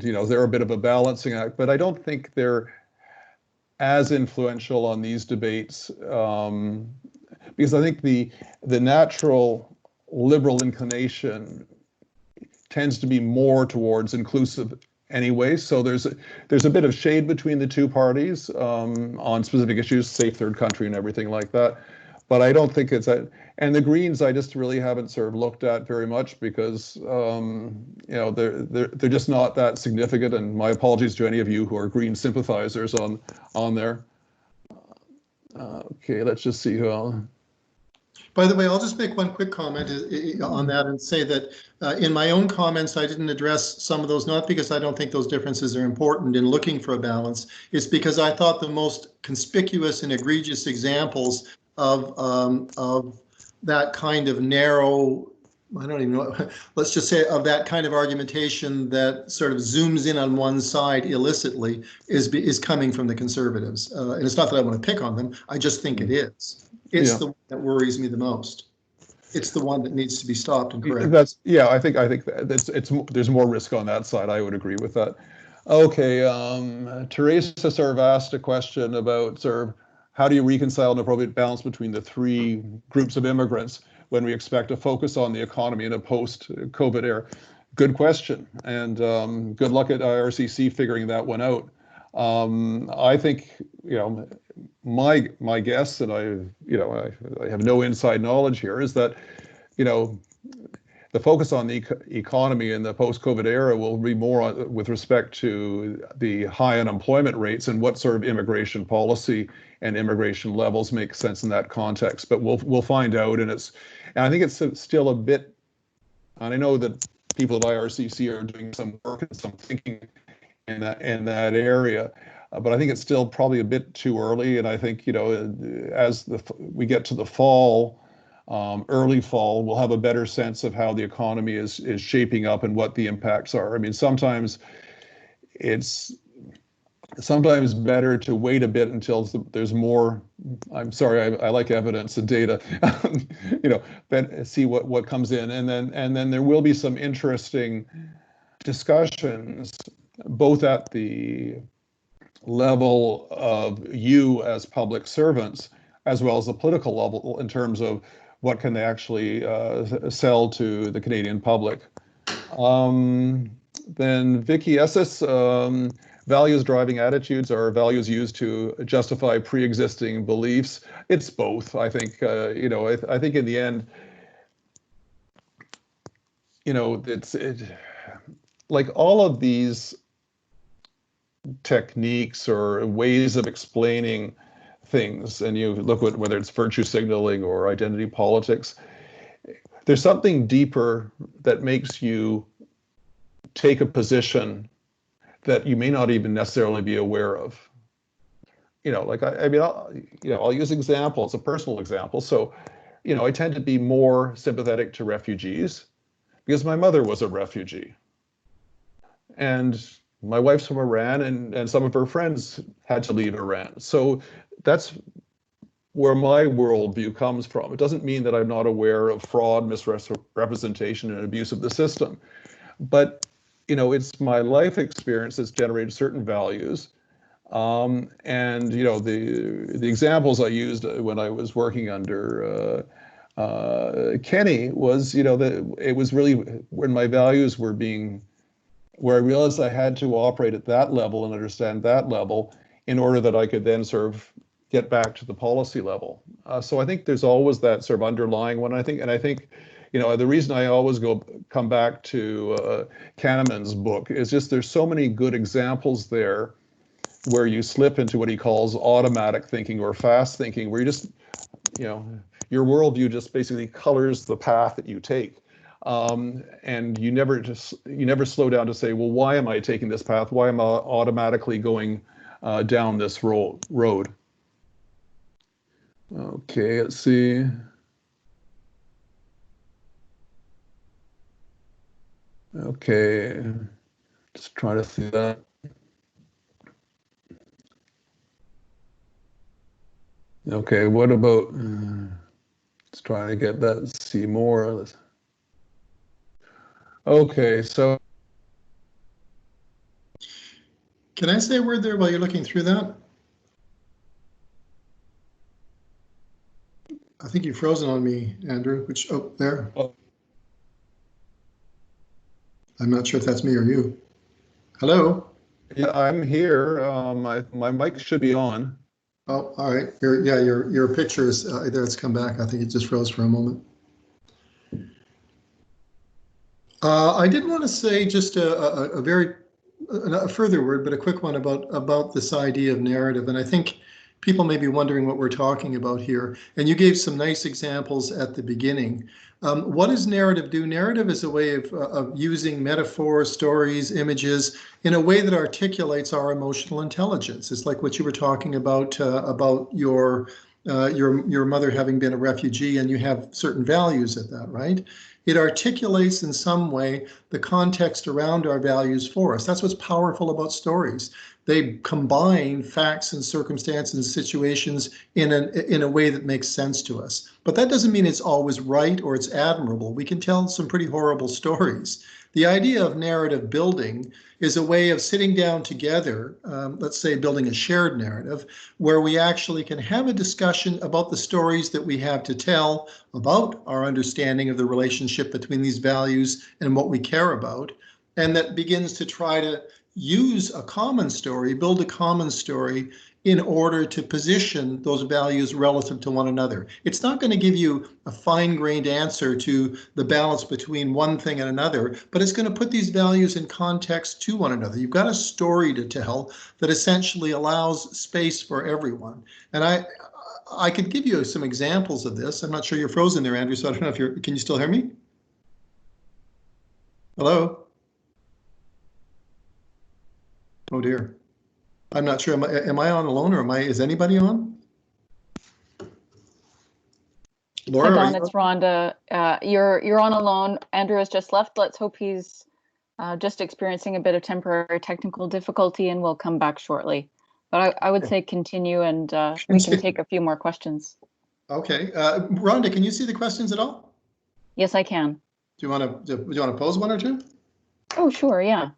you know, they're a bit of a balancing act. But I don't think they're as influential on these debates, because I think the natural liberal inclination tends to be more towards inclusive anyway. So there's a bit of shade between the two parties on specific issues, safe third country and everything like that. But I don't think it's that. And the Greens, I just really haven't sort of looked at very much because they're just not that significant. And my apologies to any of you who are Green sympathizers on there. Okay, let's just see who. By the way, I'll just make one quick comment on that and say that in my own comments, I didn't address some of those, not because I don't think those differences are important in looking for a balance. It's because I thought the most conspicuous and egregious examples of that kind of narrow, I don't even know, let's just say of that kind of argumentation that sort of zooms in on one side illicitly is coming from the Conservatives. And it's not that I want to pick on them, I just think it is. It's the one that worries me the most. It's the one that needs to be stopped and corrected. I think there's more risk on that side. I would agree with that. Okay, Teresa sort of asked a question about sort of how do you reconcile an appropriate balance between the three groups of immigrants when we expect to focus on the economy in a post-COVID era? Good question, and good luck at IRCC figuring that one out. I think, my guess, and I have no inside knowledge here, is that, the focus on the economy in the post-COVID era will be more with respect to the high unemployment rates and what sort of immigration policy and immigration levels make sense in that context. But we'll find out, and I think it's still a bit. And I know that people at IRCC are doing some work and some thinking in that area. But I think it's still probably a bit too early. And I think, as we get to the fall, early fall, we'll have a better sense of how the economy is shaping up and what the impacts are. I mean, sometimes it's better to wait a bit until there's more. I'm sorry, I like evidence and data, but see what comes in, and then there will be some interesting discussions, both at the level of you as public servants, as well as the political level in terms of what can they actually sell to the Canadian public. Then Vicky Esses, values driving attitudes are values used to justify pre-existing beliefs. It's both, I think. I think in the end, like all of these techniques or ways of explaining things, and you look at whether it's virtue signaling or identity politics, there's something deeper that makes you take a position that you may not even necessarily be aware of. I'll use examples, a personal example. So, I tend to be more sympathetic to refugees because my mother was a refugee. And my wife's from Iran, and some of her friends had to leave Iran. So that's where my worldview comes from. It doesn't mean that I'm not aware of fraud, misrepresentation, and abuse of the system. But, it's my life experience that's generated certain values. The examples I used when I was working under Kenny was, that it was really when my values were where I realized I had to operate at that level and understand that level in order that I could then sort of get back to the policy level. So I think there's always that sort of underlying one. I think, the reason I always come back to Kahneman's book is just there's so many good examples there where you slip into what he calls automatic thinking or fast thinking, where you just, your worldview just basically colors the path that you take. And you never slow down to say, well, why am I taking this path? Why am I automatically going down this road? Okay, let's see. Okay, just trying to see that. Okay, what about, let's try to get that, see more. Okay, so. Can I say a word there while you're looking through that? I think you've frozen on me, Andrew, there. Oh, I'm not sure if that's me or you. Hello? Yeah, I'm here. My mic should be on. Oh, all right. Your picture is there. It's come back. I think it just froze for a moment. I did want to say just a further word, but a quick one about this idea of narrative. And I think people may be wondering what we're talking about here. And you gave some nice examples at the beginning. What does narrative do? Narrative is a way of using metaphors, stories, images in a way that articulates our emotional intelligence. It's like what you were talking about your mother having been a refugee, and you have certain values at that, right? It articulates in some way the context around our values for us. That's what's powerful about stories. They combine facts and circumstances and situations in a way that makes sense to us. But that doesn't mean it's always right or it's admirable. We can tell some pretty horrible stories. The idea of narrative building is a way of sitting down together, let's say building a shared narrative, where we actually can have a discussion about the stories that we have to tell about our understanding of the relationship between these values and what we care about, and that begins to try to use a common story, build a common story in order to position those values relative to one another. It's not going to give you a fine-grained answer to the balance between one thing and another, but it's going to put these values in context to one another. You've got a story to tell that essentially allows space for everyone. And I could give you some examples of this. I'm not sure you're frozen there, Andrew, so I don't know if can you still hear me? Hello? Oh dear. I'm not sure. Am I on alone, or is anybody on? Laura, Hi Don, it's Rhonda. You're on alone. Andrew has just left. Let's hope he's just experiencing a bit of temporary technical difficulty and will come back shortly. But I would say continue, and we can take a few more questions. Okay, Rhonda, can you see the questions at all? Yes, I can. Do you want to pose one or two? Oh, sure. Yeah.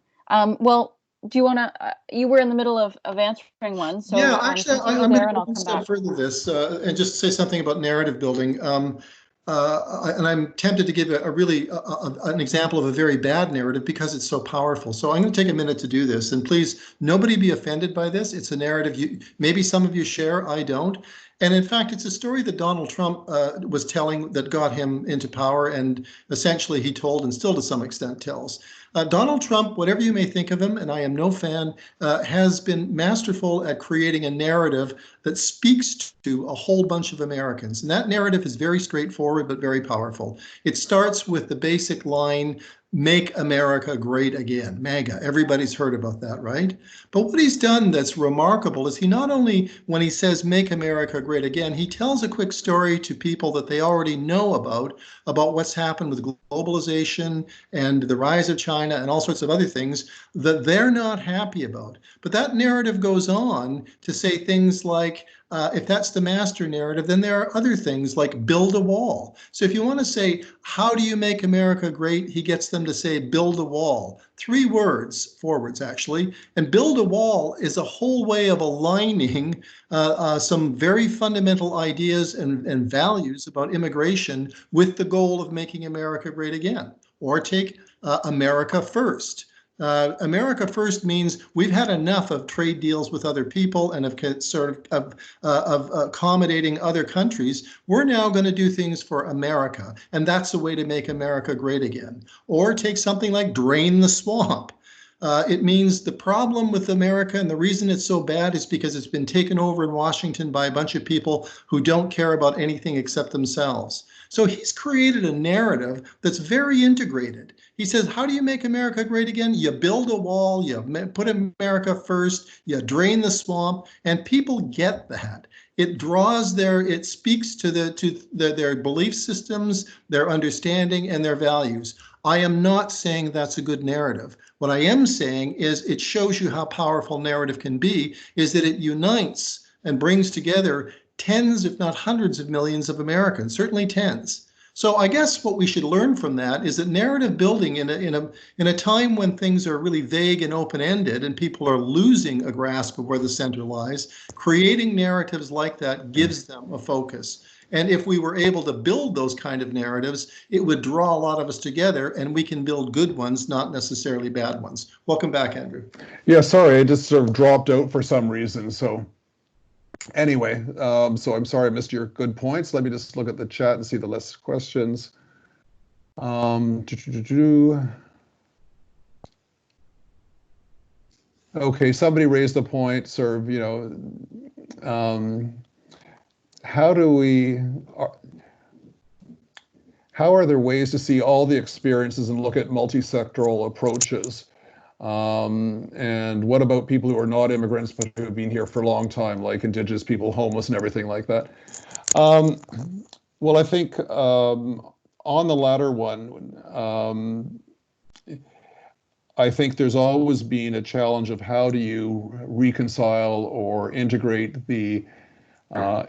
Well, do you want to? You were in the middle of answering one, so yeah. Actually, I'm going to go one step back. further this and just say something about narrative building. And I'm tempted to give an example of a very bad narrative because it's so powerful. So I'm going to take a minute to do this. And please, nobody be offended by this. It's a narrative maybe some of you share, I don't. And in fact, it's a story that Donald Trump was telling that got him into power, and essentially he told and still to some extent tells. Donald Trump, whatever you may think of him, and I am no fan, has been masterful at creating a narrative that speaks to a whole bunch of Americans. And that narrative is very straightforward, but very powerful. It starts with the basic line, "Make America Great Again," MAGA. Everybody's heard about that, right? But what he's done that's remarkable is he not only, when he says "Make America Great Again," he tells a quick story to people that they already know about what's happened with globalization and the rise of China and all sorts of other things that they're not happy about. But that narrative goes on to say things like, if that's the master narrative, then there are other things like build a wall. So if you want to say, how do you make America great? He gets them to say, build a wall. 3 words, 4 words actually. And build a wall is a whole way of aligning some very fundamental ideas and values about immigration with the goal of making America great again. Or take America First. America First means we've had enough of trade deals with other people and of accommodating other countries. We're now going to do things for America, and that's a way to make America great again. Or take something like drain the swamp. It means the problem with America and the reason it's so bad is because it's been taken over in Washington by a bunch of people who don't care about anything except themselves. So he's created a narrative that's very integrated. He says, how do you make America great again? You build a wall, you put America first, you drain the swamp, and people get that. It speaks to their belief systems, their understanding, and their values. I am not saying that's a good narrative. What I am saying is it shows you how powerful narrative can be, is that it unites and brings together tens, if not hundreds of millions of Americans, certainly tens. So I guess what we should learn from that is that narrative building in a time when things are really vague and open-ended and people are losing a grasp of where the center lies, creating narratives like that gives them a focus. And if we were able to build those kind of narratives, it would draw a lot of us together, and we can build good ones, not necessarily bad ones. Welcome back, Andrew. Yeah, sorry, I just sort of dropped out for some reason. So anyway, so I'm sorry I missed your good points. Let me just look at the chat and see the list of questions. Okay, somebody raised the point, sort of, how are there ways to see all the experiences and look at multi-sectoral approaches? And what about people who are not immigrants but who have been here for a long time, like Indigenous people, homeless, and everything like that? Well, I think on the latter one, I think there's always been a challenge of how do you reconcile or integrate the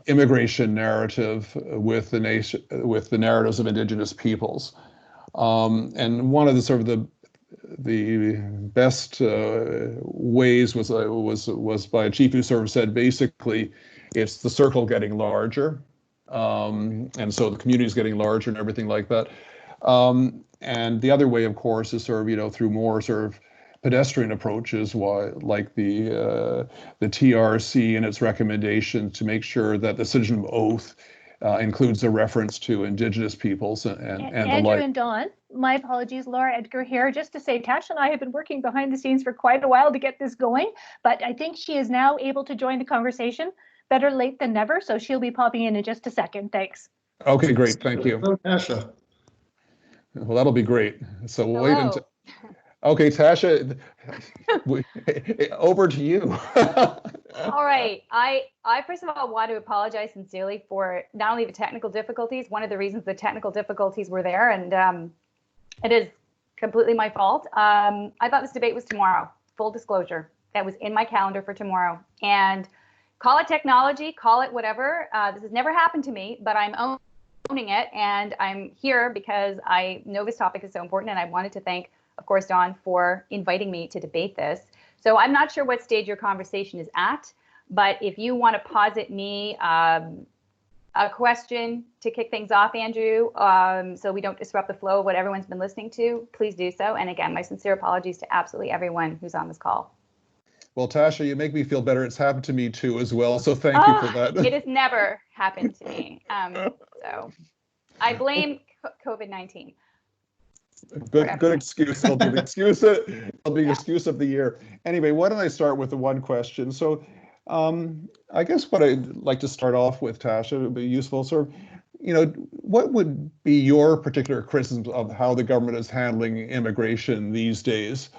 immigration narrative with the nation, with the narratives of Indigenous peoples. And one of the sort of the best ways was by a chief who sort of said basically it's the circle getting larger, and so the community is getting larger and everything like that. And the other way, of course, is sort of through more sort of pedestrian approaches, like the TRC and its recommendation to make sure that the citizen oath includes a reference to Indigenous peoples and the Andrew like. and Dawn, my apologies, Laura Edgar here, just to say Tasha and I have been working behind the scenes for quite a while to get this going, but I think she is now able to join the conversation. Better late than never, so she'll be popping in just a second. Thanks. Okay, great, thank you. Hello, Tasha. Well, that'll be great. So we'll wait Hello. until. Okay, Tasha, over to you. All right. I first of all want to apologize sincerely for not only the technical difficulties, one of the reasons the technical difficulties were there, and it is completely my fault. I thought this debate was tomorrow, full disclosure. That was in my calendar for tomorrow. And call it technology, call it whatever. This has never happened to me, but I'm owning it, and I'm here because I know this topic is so important, and I wanted to thank, of course, Dawn, for inviting me to debate this. So I'm not sure what stage your conversation is at, but if you want to posit me a question to kick things off, Andrew, so we don't disrupt the flow of what everyone's been listening to, please do so. And again, my sincere apologies to absolutely everyone who's on this call. Well, Tasha, you make me feel better. It's happened to me too as well. So thank you for that. It has never happened to me. So I blame COVID-19. Good excuse. It'll be the excuse. It'll be the excuse of the year. Anyway, why don't I start with the one question? So, I guess what I'd like to start off with, Tasha, would be useful. Sort of, what would be your particular criticism of how the government is handling immigration these days,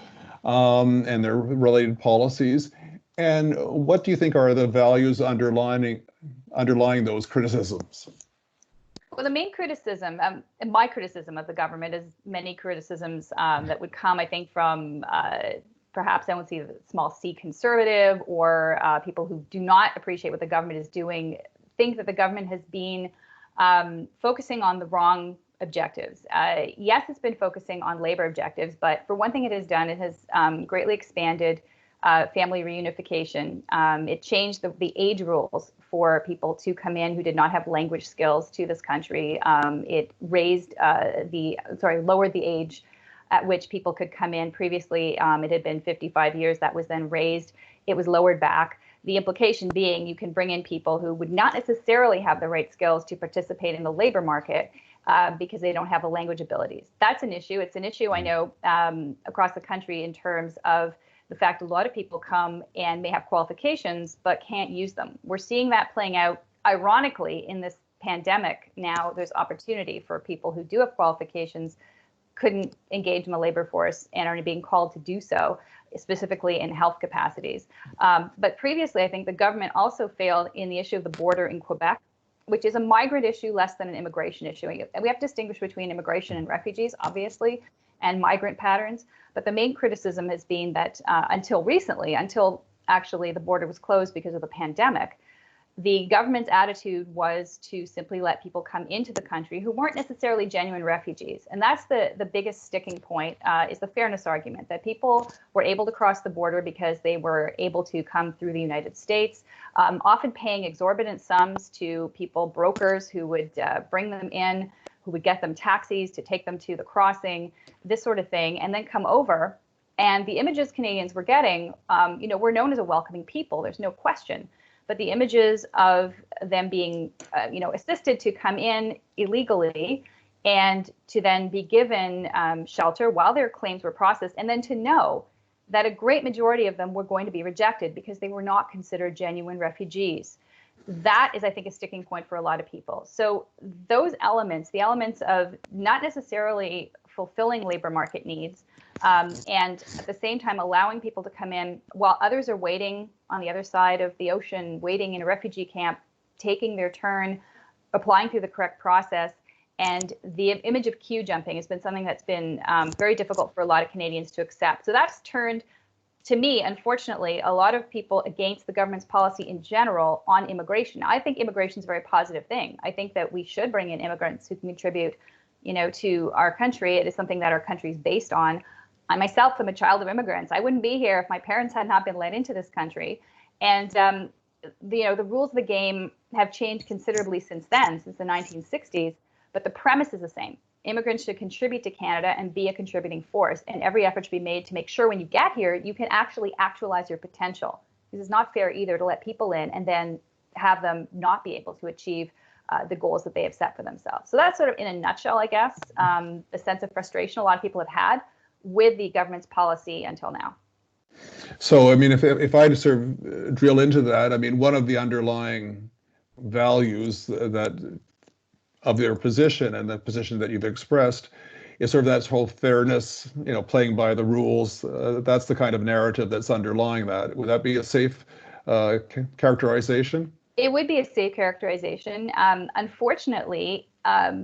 and their related policies, and what do you think are the values underlying those criticisms? Well, the main criticism, and my criticism of the government, is many criticisms that would come, I think, from perhaps I would see the small c conservative, or people who do not appreciate what the government is doing, think that the government has been focusing on the wrong objectives. Yes, it's been focusing on labor objectives, but for one thing it has done, it has greatly expanded family reunification. It changed the age rules for people to come in who did not have language skills to this country. It lowered the age at which people could come in. Previously, it had been 55 years. That was then raised. It was lowered back. The implication being you can bring in people who would not necessarily have the right skills to participate in the labor market because they don't have the language abilities. That's an issue. It's an issue, I know, across the country in terms of the fact a lot of people come and may have qualifications but can't use them. We're seeing that playing out, ironically, in this pandemic. Now there's opportunity for people who do have qualifications, couldn't engage in the labor force, and are being called to do so, specifically in health capacities. But previously, I think the government also failed in the issue of the border in Quebec, which is a migrant issue less than an immigration issue. And we have to distinguish between immigration and refugees, obviously, and migrant patterns. But the main criticism has been that until recently, until actually the border was closed because of the pandemic, the government's attitude was to simply let people come into the country who weren't necessarily genuine refugees. And that's the biggest sticking point, is the fairness argument, that people were able to cross the border because they were able to come through the United States, often paying exorbitant sums to people, brokers who would bring them in, who would get them taxis to take them to the crossing, this sort of thing, and then come over. And the images Canadians were getting, were known as a welcoming people, there's no question. But the images of them being, assisted to come in illegally and to then be given shelter while their claims were processed, and then to know that a great majority of them were going to be rejected because they were not considered genuine refugees. That is, I think, a sticking point for a lot of people. So those elements, the elements of not necessarily fulfilling labor market needs, and at the same time allowing people to come in while others are waiting on the other side of the ocean, waiting in a refugee camp, taking their turn, applying through the correct process. And the image of queue jumping has been something that's been very difficult for a lot of Canadians to accept. So that's turned, to me, unfortunately, a lot of people against the government's policy in general on immigration. I think immigration is a very positive thing. I think that we should bring in immigrants who can contribute, to our country. It is something that our country is based on. I myself am a child of immigrants. I wouldn't be here if my parents had not been let into this country. And the rules of the game have changed considerably since then, since the 1960s. But the premise is the same. Immigrants should contribute to Canada and be a contributing force, and every effort should be made to make sure when you get here, you can actually actualize your potential. This is not fair either to let people in and then have them not be able to achieve the goals that they have set for themselves. So that's sort of in a nutshell, I guess, the sense of frustration a lot of people have had with the government's policy until now. So, I mean, if I sort of drill into that, I mean, one of the underlying values that of their position and the position that you've expressed is sort of that whole fairness, playing by the rules. That's the kind of narrative that's underlying that. Would that be a safe characterization? It would be a safe characterization. Unfortunately,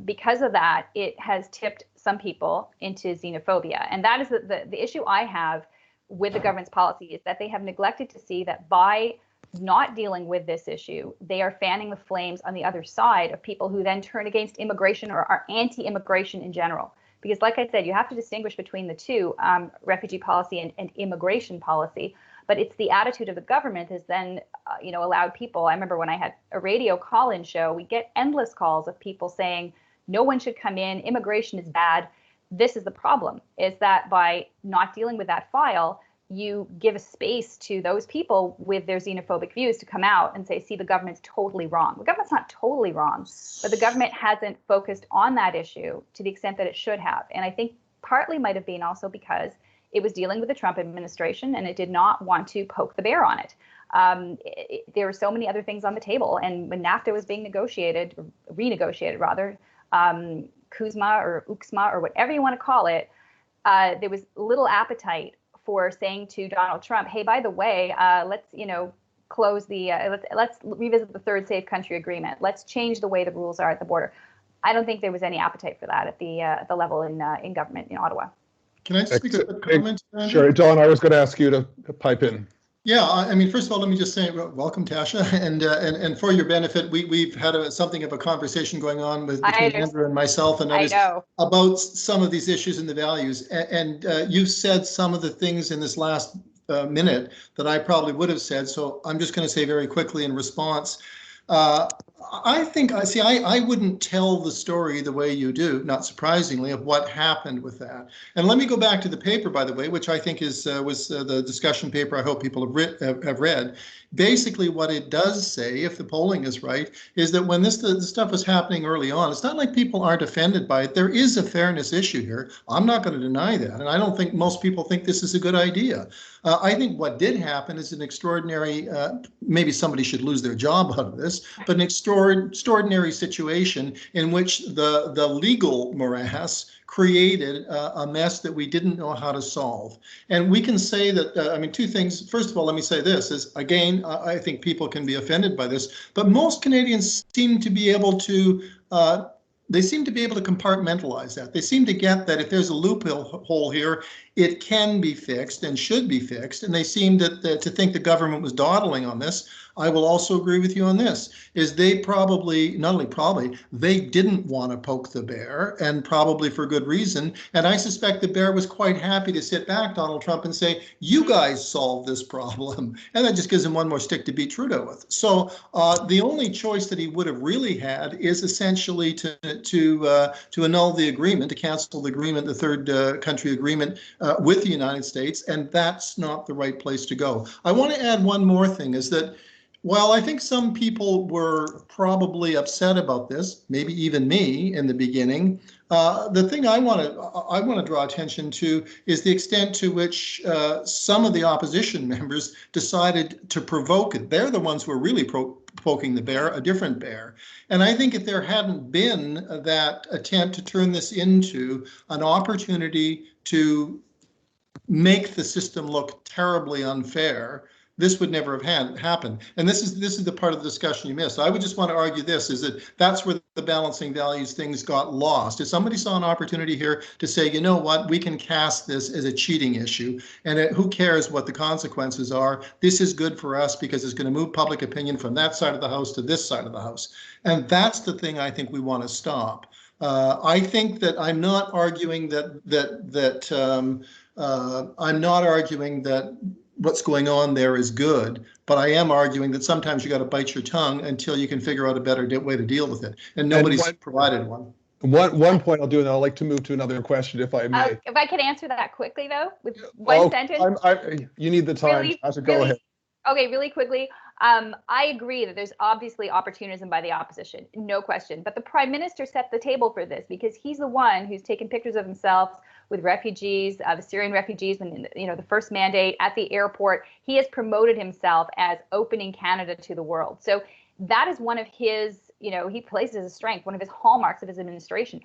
because of that, it has tipped some people into xenophobia. And that is the issue I have with the government's policy, is that they have neglected to see that by not dealing with this issue, they are fanning the flames on the other side of people who then turn against immigration or are anti-immigration in general. Because like I said, you have to distinguish between the two, refugee policy and immigration policy. But it's the attitude of the government has then, allowed people. I remember when I had a radio call-in show, we get endless calls of people saying, no one should come in, immigration is bad. This is the problem, is that by not dealing with that file, you give a space to those people with their xenophobic views to come out and say, see, the government's totally wrong. The government's not totally wrong, but the government hasn't focused on that issue to the extent that it should have. And I think partly might have been also because it was dealing with the Trump administration and it did not want to poke the bear on it. There were so many other things on the table. And when NAFTA was being renegotiated rather, CUSMA or UXMA or whatever you want to call it, there was little appetite for saying to Donald Trump, hey, by the way, let's close the let's revisit the third safe country agreement. Let's change the way the rules are at the border. I don't think there was any appetite for that at the level in government in Ottawa. Can I just make a comment? Sure, Don, I was going to ask you to pipe in. Yeah, I mean, first of all, let me just say welcome, Tasha, and for your benefit, we've had something of a conversation going on between Andrew and myself and others about some of these issues and the values. And you've said some of the things in this last minute that I probably would have said. So I'm just going to say very quickly in response. I wouldn't tell the story the way you do, not surprisingly, of what happened with that. And let me go back to the paper, by the way, which I think was the discussion paper I hope people have read. Basically, what it does say, if the polling is right, is that when this stuff was happening early on, it's not like people aren't offended by it. There is a fairness issue here. I'm not going to deny that. And I don't think most people think this is a good idea. I think what did happen is an extraordinary, maybe somebody should lose their job out of this, but an extraordinary situation in which the legal morass created a mess that we didn't know how to solve. And we can say that, two things. First of all, let me say this is, again, I think people can be offended by this, but most Canadians seem to be able to compartmentalize that. They seem to get that if there's a loophole here, it can be fixed and should be fixed. And they seem to think the government was dawdling on this. I will also agree with you on this, is they probably, not only probably, they didn't want to poke the bear, and probably for good reason. And I suspect the bear was quite happy to sit back, Donald Trump, and say, you guys solve this problem. And that just gives him one more stick to beat Trudeau with. So the only choice that he would have really had is essentially to annul the agreement, to cancel the agreement, the third country agreement with the United States. And that's not the right place to go. I want to add one more thing, is that while I think some people were probably upset about this, maybe even me in the beginning, the thing I want to draw attention to is the extent to which some of the opposition members decided to provoke it. They're the ones who are really poking the bear, a different bear. And I think if there hadn't been that attempt to turn this into an opportunity to make the system look terribly unfair, this would never have happened. And this is the part of the discussion you missed. I would just want to argue this, is that that's where the balancing values things got lost. If somebody saw an opportunity here to say, you know what, we can cast this as a cheating issue, and who cares what the consequences are, this is good for us because it's going to move public opinion from that side of the house to this side of the house. And that's the thing I think we want to stop. I think that I'm not arguing I'm not arguing that what's going on there is good, but I am arguing that sometimes you got to bite your tongue until you can figure out a better way to deal with it. And nobody's provided one. One point I'll do, and I'd like to move to another question, if I may. If I could answer that quickly, though, with one sentence. You need the time. Go ahead. Okay, really quickly. I agree that there's obviously opportunism by the opposition, no question. But the Prime Minister set the table for this because he's the one who's taken pictures of himself with refugees, the Syrian refugees, when the first mandate at the airport. He has promoted himself as opening Canada to the world. So that is one of his, he places as a strength, one of his hallmarks of his administration.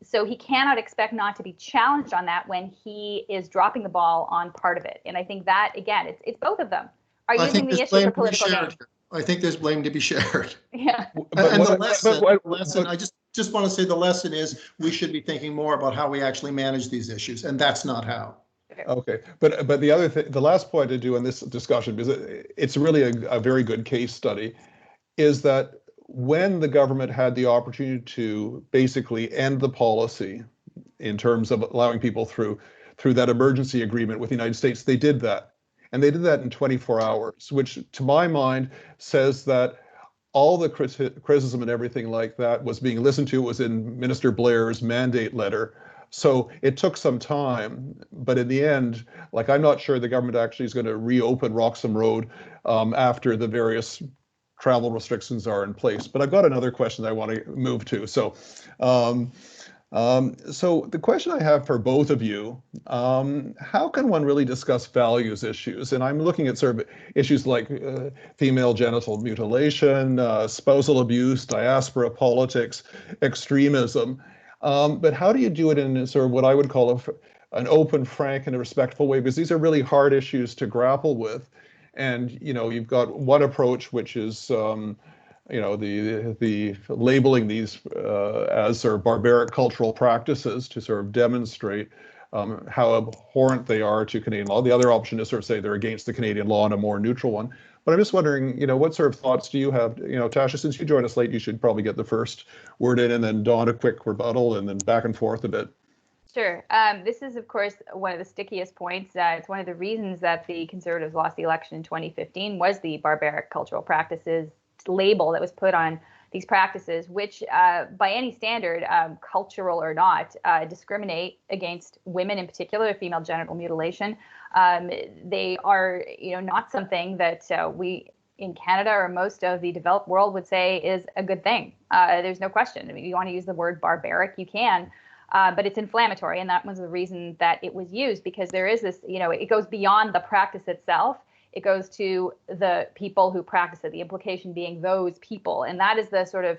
So he cannot expect not to be challenged on that when he is dropping the ball on part of it. And I think that, again, it's both of them are using the issue for political gain. I think there's blame to be shared. Yeah. And the lesson, I just want to say the lesson is we should be thinking more about how we actually manage these issues, and that's not how. Okay, but the other thing, the last point to do in this discussion, because it's really a very good case study, is that when the government had the opportunity to basically end the policy in terms of allowing people through that emergency agreement with the United States, they did that. And they did that in 24 hours, which to my mind says that all the criticism and everything like that was being listened to. It was in Minister Blair's mandate letter. So it took some time, but in the end, I'm not sure the government actually is going to reopen Roxham Road after the various travel restrictions are in place. But I've got another question I want to move to. So the question I have for both of you, how can one really discuss values issues? And I'm looking at sort of issues like female genital mutilation, spousal abuse, diaspora politics, extremism. But how do you do it in sort of what I would call an open, frank, and a respectful way? Because these are really hard issues to grapple with. And, you've got one approach, which is the labeling these as sort of barbaric cultural practices to sort of demonstrate how abhorrent they are to Canadian law. The other option is sort of say they're against the Canadian law and a more neutral one. But I'm just wondering, what sort of thoughts do you have? Tasha, since you joined us late, you should probably get the first word in, and then Dawn a quick rebuttal, and then back and forth a bit. Sure. This is, of course, one of the stickiest points. It's one of the reasons that the Conservatives lost the election in 2015 was the barbaric cultural practices label that was put on these practices, which by any standard, cultural or not, discriminate against women, in particular, female genital mutilation. They are, not something that we in Canada or most of the developed world would say is a good thing. There's no question. I mean, if you want to use the word barbaric, you can. But it's inflammatory, and that was the reason that it was used, because there is this, it goes beyond the practice itself. It goes to the people who practice it, the implication being those people. And that is the sort of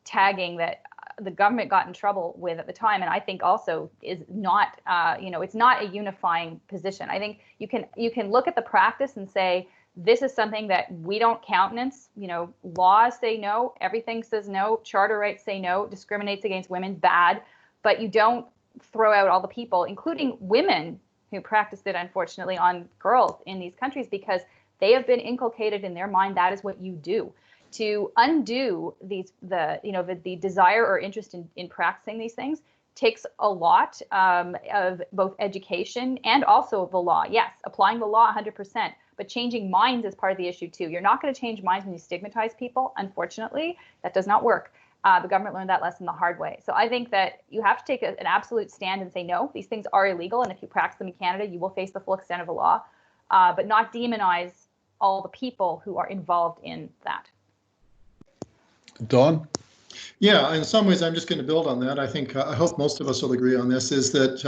tagging that the government got in trouble with at the time. And I think also is not, it's not a unifying position. I think you can look at the practice and say, this is something that we don't countenance. Laws say no, everything says no, charter rights say no, discriminates against women, bad. But you don't throw out all the people, including women, who practiced it, unfortunately, on girls in these countries, because They have been inculcated in their mind that is what you do. To undo the desire or interest in practicing these things takes a lot of both education and also the law. Yes, applying the law 100%, but changing minds is part of the issue too. You're not going to change minds when you stigmatize people. Unfortunately, that does not work. The government learned that lesson the hard way. So I think that you have to take an absolute stand and say, no, these things are illegal. And if you practice them in Canada, you will face the full extent of the law, but not demonize all the people who are involved in that. Don? Yeah, in some ways, I'm just going to build on that. I think I hope most of us will agree on this. Is that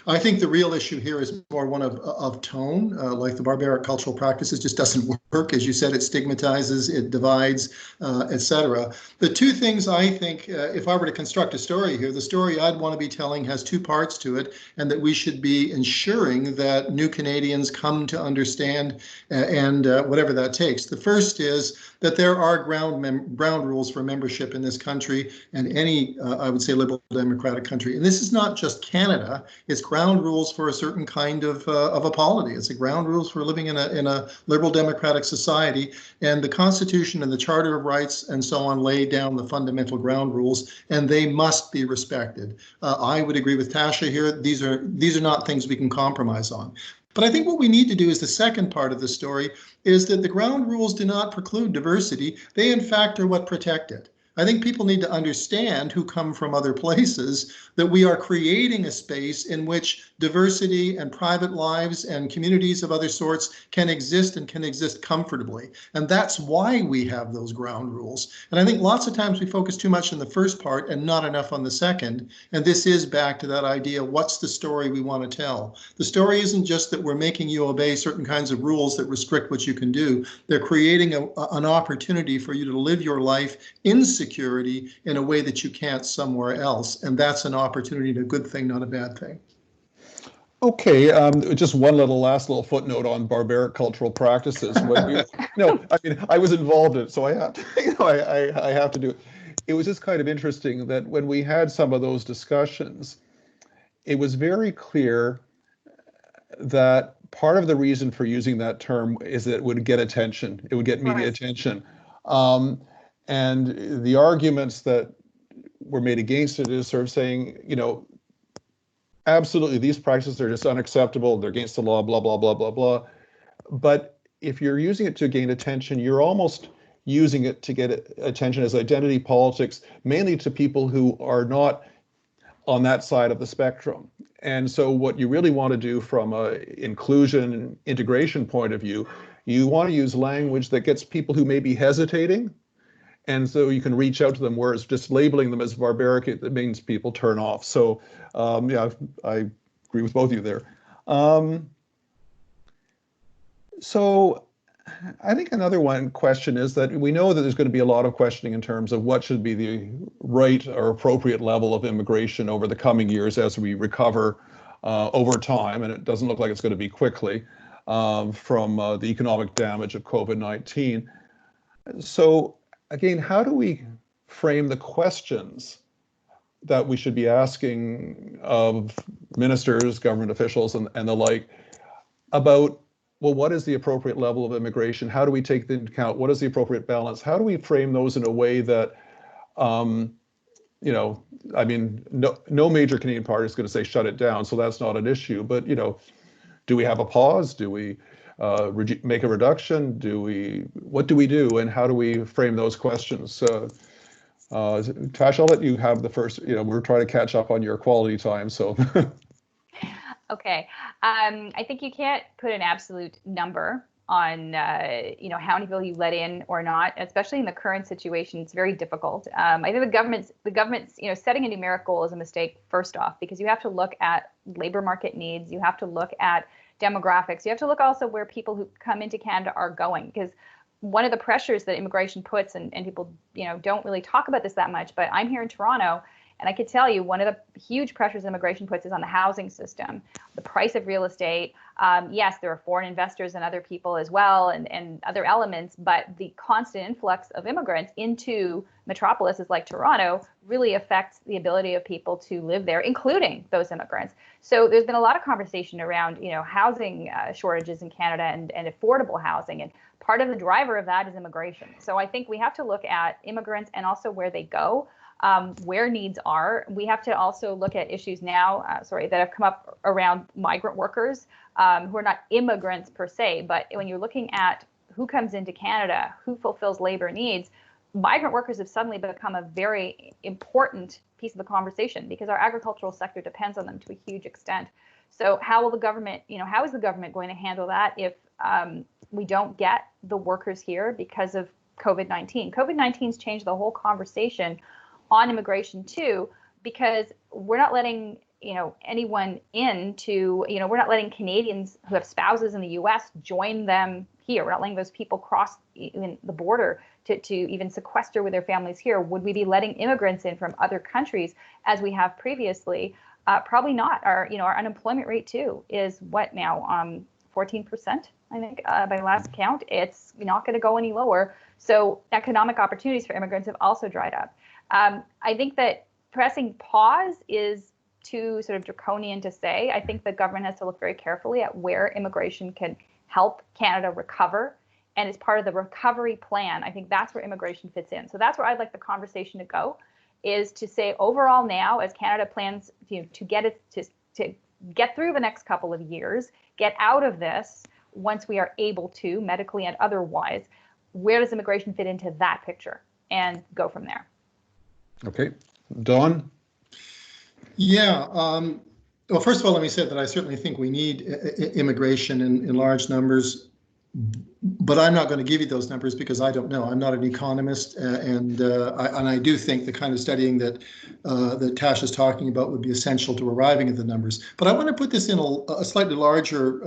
I think the real issue here is more one of tone. Like the barbaric cultural practices just doesn't work, as you said. It stigmatizes, it divides, etc. The two things I think, if I were to construct a story here, the story I'd want to be telling has two parts to it, and that we should be ensuring that new Canadians come to understand, and whatever that takes. The first is that there are ground rules for membership in this country and any, I would say, liberal democratic country. And this is not just Canada. It's ground rules for a certain kind of a polity. It's a ground rules for living in a liberal democratic society. And the Constitution and the Charter of Rights and so on lay down the fundamental ground rules, and they must be respected. I would agree with Tasha here. These are not things we can compromise on. But I think what we need to do is the second part of the story is that the ground rules do not preclude diversity. They, in fact, are what protect it. I think people need to understand, who come from other places, that we are creating a space in which diversity and private lives and communities of other sorts can exist and can exist comfortably. And that's why we have those ground rules. And I think lots of times we focus too much on the first part and not enough on the second. And this is back to that idea, what's the story we want to tell? The story isn't just that we're making you obey certain kinds of rules that restrict what you can do. They're creating an opportunity for you to live your life in security in a way that you can't somewhere else. And that's an opportunity and a good thing, not a bad thing. Okay, just one last little footnote on barbaric cultural practices. I was involved in it, so I have to, I have to do it. It was just kind of interesting that when we had some of those discussions, it was very clear that part of the reason for using that term is that it would get attention. It would get media attention. And the arguments that were made against it is sort of saying, absolutely, these practices are just unacceptable. They're against the law, blah, blah, blah, blah, blah. But if you're using it to gain attention, you're almost using it to get attention as identity politics, mainly to people who are not on that side of the spectrum. And so what you really want to do from an inclusion and integration point of view, you want to use language that gets people who may be hesitating. And so you can reach out to them, whereas just labeling them as barbaric, it means people turn off. So yeah, I agree with both of you there. So I think another question is that we know that there's going to be a lot of questioning in terms of what should be the right or appropriate level of immigration over the coming years as we recover over time, and it doesn't look like it's going to be quickly from the economic damage of COVID-19. So again, how do we frame the questions that we should be asking of ministers, government officials, and the like about, well, what is the appropriate level of immigration? How do we take into account what is the appropriate balance? How do we frame those in a way that, no major Canadian party is going to say shut it down, so that's not an issue. But do we have a pause? Do we make a reduction? What do we do, and how do we frame those questions? Tash, I'll let you have the first. We're trying to catch up on your quality time, so. Okay, I think you can't put an absolute number on how many people you let in or not, especially in the current situation. It's very difficult. I think the government's setting a numeric goal is a mistake, first off, because you have to look at labor market needs, you have to look at demographics, you have to look also where people who come into Canada are going, because one of the pressures that immigration puts, and people don't really talk about this that much, but I'm here in Toronto, And I could tell you one of the huge pressures immigration puts is on the housing system, the price of real estate. Yes, there are foreign investors and other people as well, and other elements, but the constant influx of immigrants into metropolises like Toronto really affects the ability of people to live there, including those immigrants. So there's been a lot of conversation around, housing shortages in Canada and affordable housing. And part of the driver of that is immigration. So I think we have to look at immigrants and also where they go. Where needs are. We have to also look at issues now, that have come up around migrant workers who are not immigrants per se, but when you're looking at who comes into Canada, who fulfills labor needs, migrant workers have suddenly become a very important piece of the conversation because our agricultural sector depends on them to a huge extent. So how will the government, how is the government going to handle that if we don't get the workers here because of COVID-19? COVID-19's changed the whole conversation on immigration too, because we're not letting anyone into, we're not letting Canadians who have spouses in the US join them here. We're not letting those people cross even the border to even sequester with their families here. Would we be letting immigrants in from other countries as we have previously? Probably not. Our unemployment rate too is what now? 14%, I think, by last count. It's not going to go any lower. So economic opportunities for immigrants have also dried up. I think that pressing pause is too sort of draconian to say. I think the government has to look very carefully at where immigration can help Canada recover. And as part of the recovery plan, I think that's where immigration fits in. So that's where I'd like the conversation to go, is to say overall now, as Canada plans to get through the next couple of years, get out of this once we are able to, medically and otherwise, where does immigration fit into that picture, and go from there. Okay, Don? Yeah, well, first of all, let me say that I certainly think we need immigration in large numbers, but I'm not going to give you those numbers because I don't know. I'm not an economist, and I do think the kind of studying that Tash is talking about would be essential to arriving at the numbers. But I want to put this in a slightly larger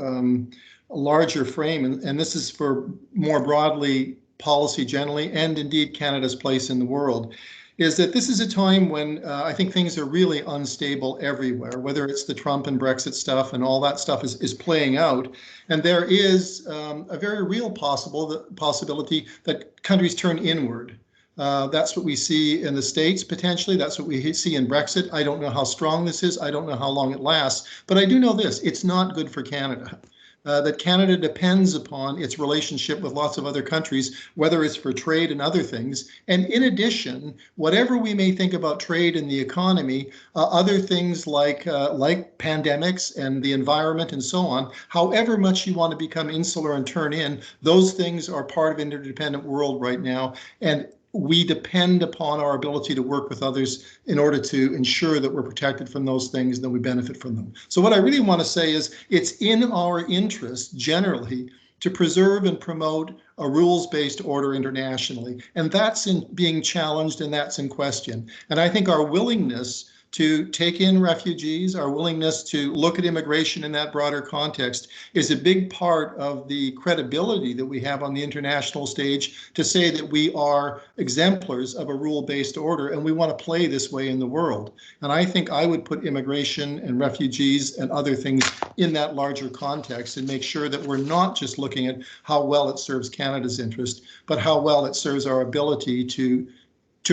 frame, and this is for more broadly policy generally, and indeed Canada's place in the world. Is that this is a time when I think things are really unstable everywhere, whether it's the Trump and Brexit stuff and all that stuff is playing out. And there is a very real possibility that countries turn inward. That's what we see in the States, potentially. That's what we see in Brexit. I don't know how strong this is. I don't know how long it lasts. But I do know this, it's not good for Canada. That Canada depends upon its relationship with lots of other countries, whether it's for trade and other things. And in addition, whatever we may think about trade and the economy, other things like pandemics and the environment and so on, however much you want to become insular and turn in, those things are part of an interdependent world right now. And we depend upon our ability to work with others in order to ensure that we're protected from those things and that we benefit from them. So what I really want to say is it's in our interest generally to preserve and promote a rules-based order internationally. And that's being challenged and that's in question. And I think our willingness to take in refugees, our willingness to look at immigration in that broader context is a big part of the credibility that we have on the international stage to say that we are exemplars of a rule-based order and we want to play this way in the world. And I think I would put immigration and refugees and other things in that larger context and make sure that we're not just looking at how well it serves Canada's interest, but how well it serves our ability to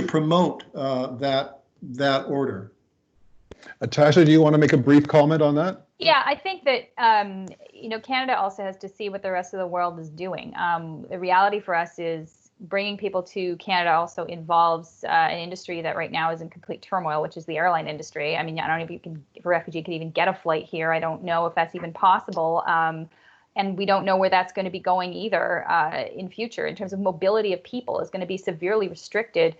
promote that order. Tasha, do you want to make a brief comment on that? Yeah, I think that, Canada also has to see what the rest of the world is doing. The reality for us is bringing people to Canada also involves an industry that right now is in complete turmoil, which is the airline industry. I mean, I don't know if a refugee can even get a flight here. I don't know if that's even possible. And we don't know where that's going to be going either in future in terms of mobility of people is going to be severely restricted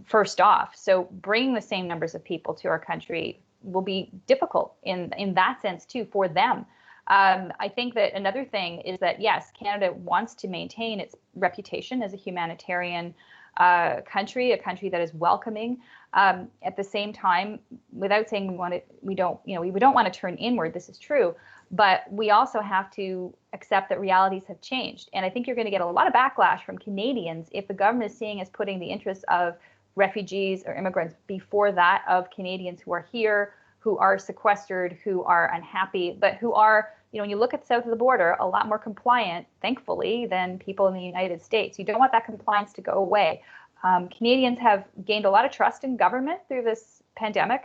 first off. So bringing the same numbers of people to our country will be difficult in that sense too for them. I think that another thing is that, yes, Canada wants to maintain its reputation as a humanitarian country, a country that is welcoming. At the same time, without saying we don't want to turn inward, this is true, but we also have to accept that realities have changed. And I think you're going to get a lot of backlash from Canadians if the government is seeing as putting the interests of refugees or immigrants before that of Canadians who are here, who are sequestered, who are unhappy, but who are, when you look at south of the border, a lot more compliant, thankfully, than people in the United States. You don't want that compliance to go away. Canadians have gained a lot of trust in government through this pandemic.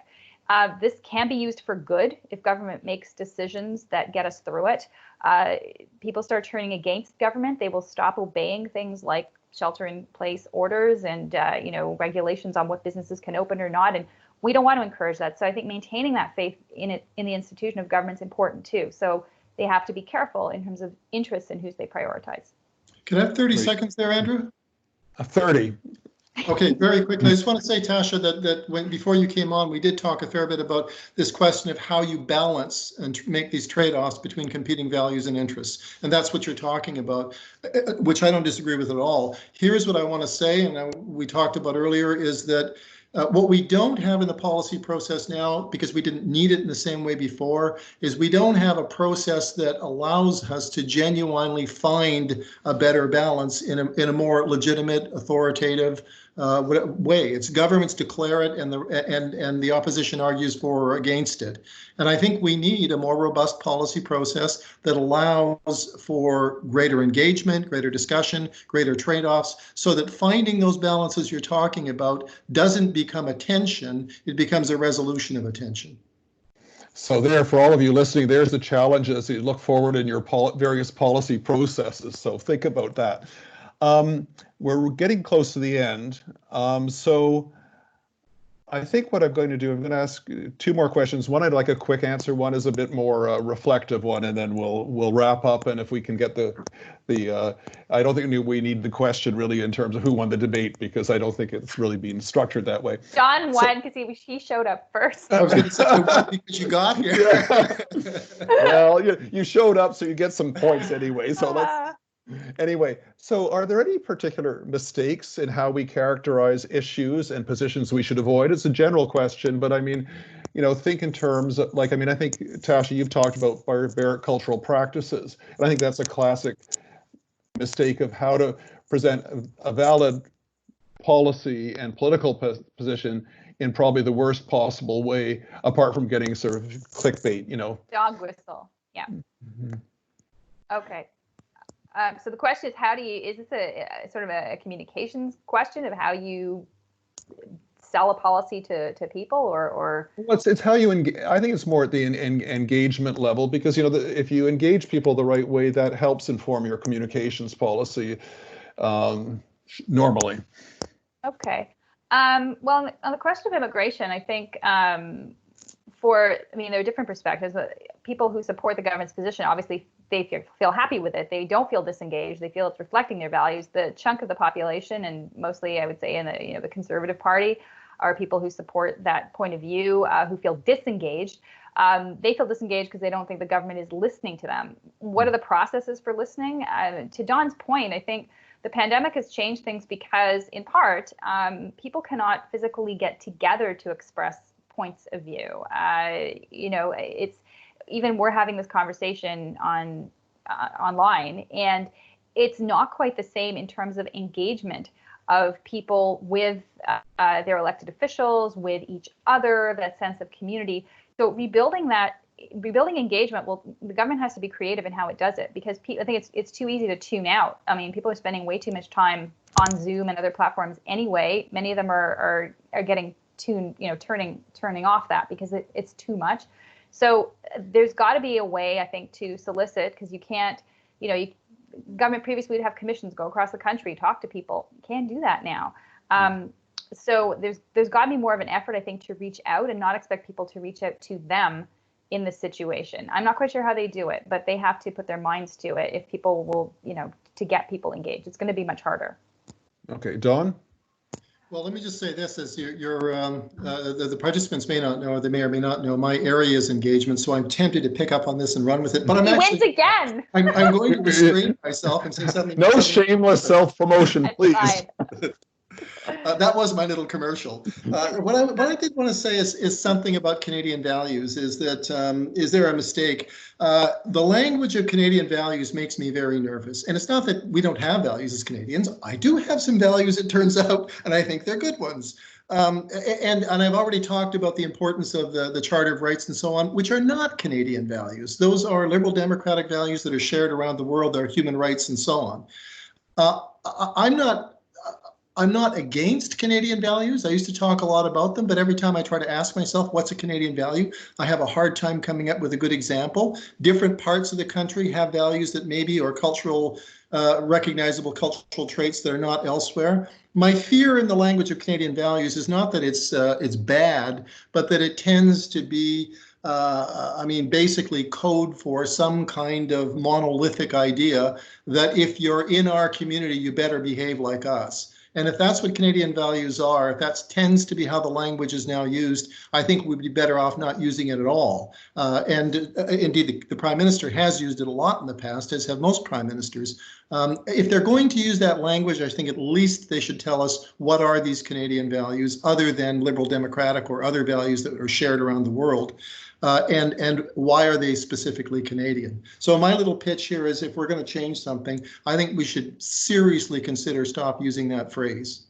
This can be used for good if government makes decisions that get us through it. People start turning against government. They will stop obeying things like shelter-in-place orders and regulations on what businesses can open or not. And we don't want to encourage that. So I think maintaining that faith in the institution of government is important too. So they have to be careful in terms of interests and whose they prioritize. Can I have 30 seconds there, Andrew? 30. Okay, very quickly. I just want to say, Tasha, that before you came on, we did talk a fair bit about this question of how you balance and make these trade-offs between competing values and interests. And that's what you're talking about, which I don't disagree with at all. Here's what I want to say, and we talked about earlier, is that what we don't have in the policy process now, because we didn't need it in the same way before, is we don't have a process that allows us to genuinely find a better balance in a more legitimate, authoritative way. It's governments declare it, and the opposition argues for or against it. And I think we need a more robust policy process that allows for greater engagement, greater discussion, greater trade-offs, so that finding those balances you're talking about doesn't become a tension, it becomes a resolution of a tension. So there, for all of you listening, there's the challenge as you look forward in your various policy processes. So think about that. We're getting close to the end. So I think what I'm going to do, I'm going to ask 2 more questions. One, I'd like a quick answer. One is a bit more reflective one, and then we'll wrap up. And if we can get I don't think we need the question really in terms of who won the debate, because I don't think it's really being structured that way. John won because he showed up first. I was going to say, because you got here. Yeah. Well, you showed up, so you get some points anyway. So let's. Anyway, so are there any particular mistakes in how we characterize issues and positions we should avoid? It's a general question, but I mean, think in terms of, I think, Tasha, you've talked about barbaric cultural practices. And I think that's a classic mistake of how to present a valid policy and political position in probably the worst possible way, apart from getting sort of clickbait, Dog whistle. Yeah. Mm-hmm. Okay. So the question is, is this a sort of a communications question of how you sell a policy to people, or? Well, it's how you engage. I think it's more at the engagement level, because if you engage people the right way, that helps inform your communications policy normally. Okay. Well, on the question of immigration, I think there are different perspectives. People who support the government's position, obviously, they feel happy with it. They don't feel disengaged. They feel it's reflecting their values. The chunk of the population, and mostly I would say in the Conservative Party, are people who support that point of view, who feel disengaged. They feel disengaged because they don't think the government is listening to them. What are the processes for listening? To Don's point, I think the pandemic has changed things because, in part, people cannot physically get together to express points of view. It's even we're having this conversation online, and it's not quite the same in terms of engagement of people with their elected officials, with each other, that sense of community. So rebuilding engagement, well, the government has to be creative in how it does it, because I think it's too easy to tune out. I mean, people are spending way too much time on Zoom and other platforms anyway. Many of them are getting turning off that because it's too much. So there's got to be a way, I think, to solicit, because you can't, government previously would have commissions go across the country, talk to people. You can't do that now. So there's got to be more of an effort, I think, to reach out and not expect people to reach out to them in this situation. I'm not quite sure how they do it, but they have to put their minds to it if people will, to get people engaged. It's going to be much harder. Okay, Don? Well, let me just say this, as the participants may not know, or they may or may not know, my area is engagement, so I'm tempted to pick up on this and run with it. But He wins again. I'm going to restrain myself and say something. No shameless self-promotion, please. That was my little commercial. What I did want to say is something about Canadian values. Is that is there a mistake? The language of Canadian values makes me very nervous. And it's not that we don't have values as Canadians. I do have some values, it turns out, and I think they're good ones. And I've already talked about the importance of the Charter of Rights and so on, which are not Canadian values. Those are liberal democratic values that are shared around the world. They're human rights and so on. I'm not against Canadian values. I used to talk a lot about them, but every time I try to ask myself, what's a Canadian value? I have a hard time coming up with a good example. Different parts of the country have values that maybe, or cultural, recognizable cultural traits that are not elsewhere. My fear in the language of Canadian values is not that it's bad, but that it tends to be, basically code for some kind of monolithic idea that if you're in our community, you better behave like us. And if that's what Canadian values are, if that tends to be how the language is now used, I think we'd be better off not using it at all. Indeed, the Prime Minister has used it a lot in the past, as have most Prime Ministers. If they're going to use that language, I think at least they should tell us what are these Canadian values other than liberal democratic or other values that are shared around the world. And why are they specifically Canadian? So my little pitch here is, if we're going to change something, I think we should seriously consider stop using that phrase.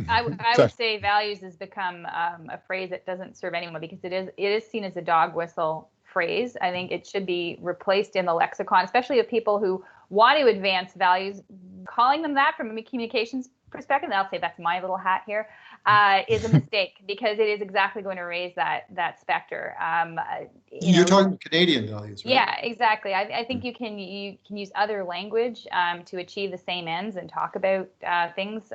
I would say values has become a phrase that doesn't serve anyone, because it is seen as a dog whistle phrase. I think it should be replaced in the lexicon, especially of people who want to advance values. Calling them that from a communications perspective, and I'll say that's my little hat here, is a mistake, because it is exactly going to raise that specter. You're talking Canadian values, right? Yeah, exactly. I think you can use other language to achieve the same ends and talk about things.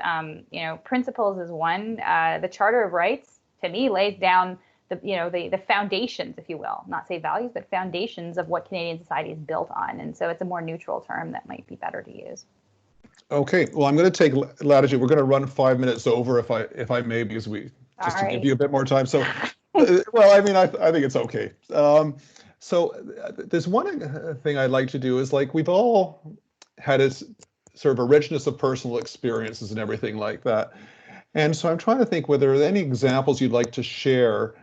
Principles is one. The Charter of Rights, to me, lays down the foundations, if you will, not say values, but foundations of what Canadian society is built on. And so it's a more neutral term that might be better to use. Okay, well, I'm going to take latitude. We're going to run 5 minutes over, if I may, because to give you a bit more time. So, well, I think it's okay. So there's one thing I'd like to do is, like, we've all had a sort of a richness of personal experiences and everything like that. And so I'm trying to think whether there are any examples you'd like to share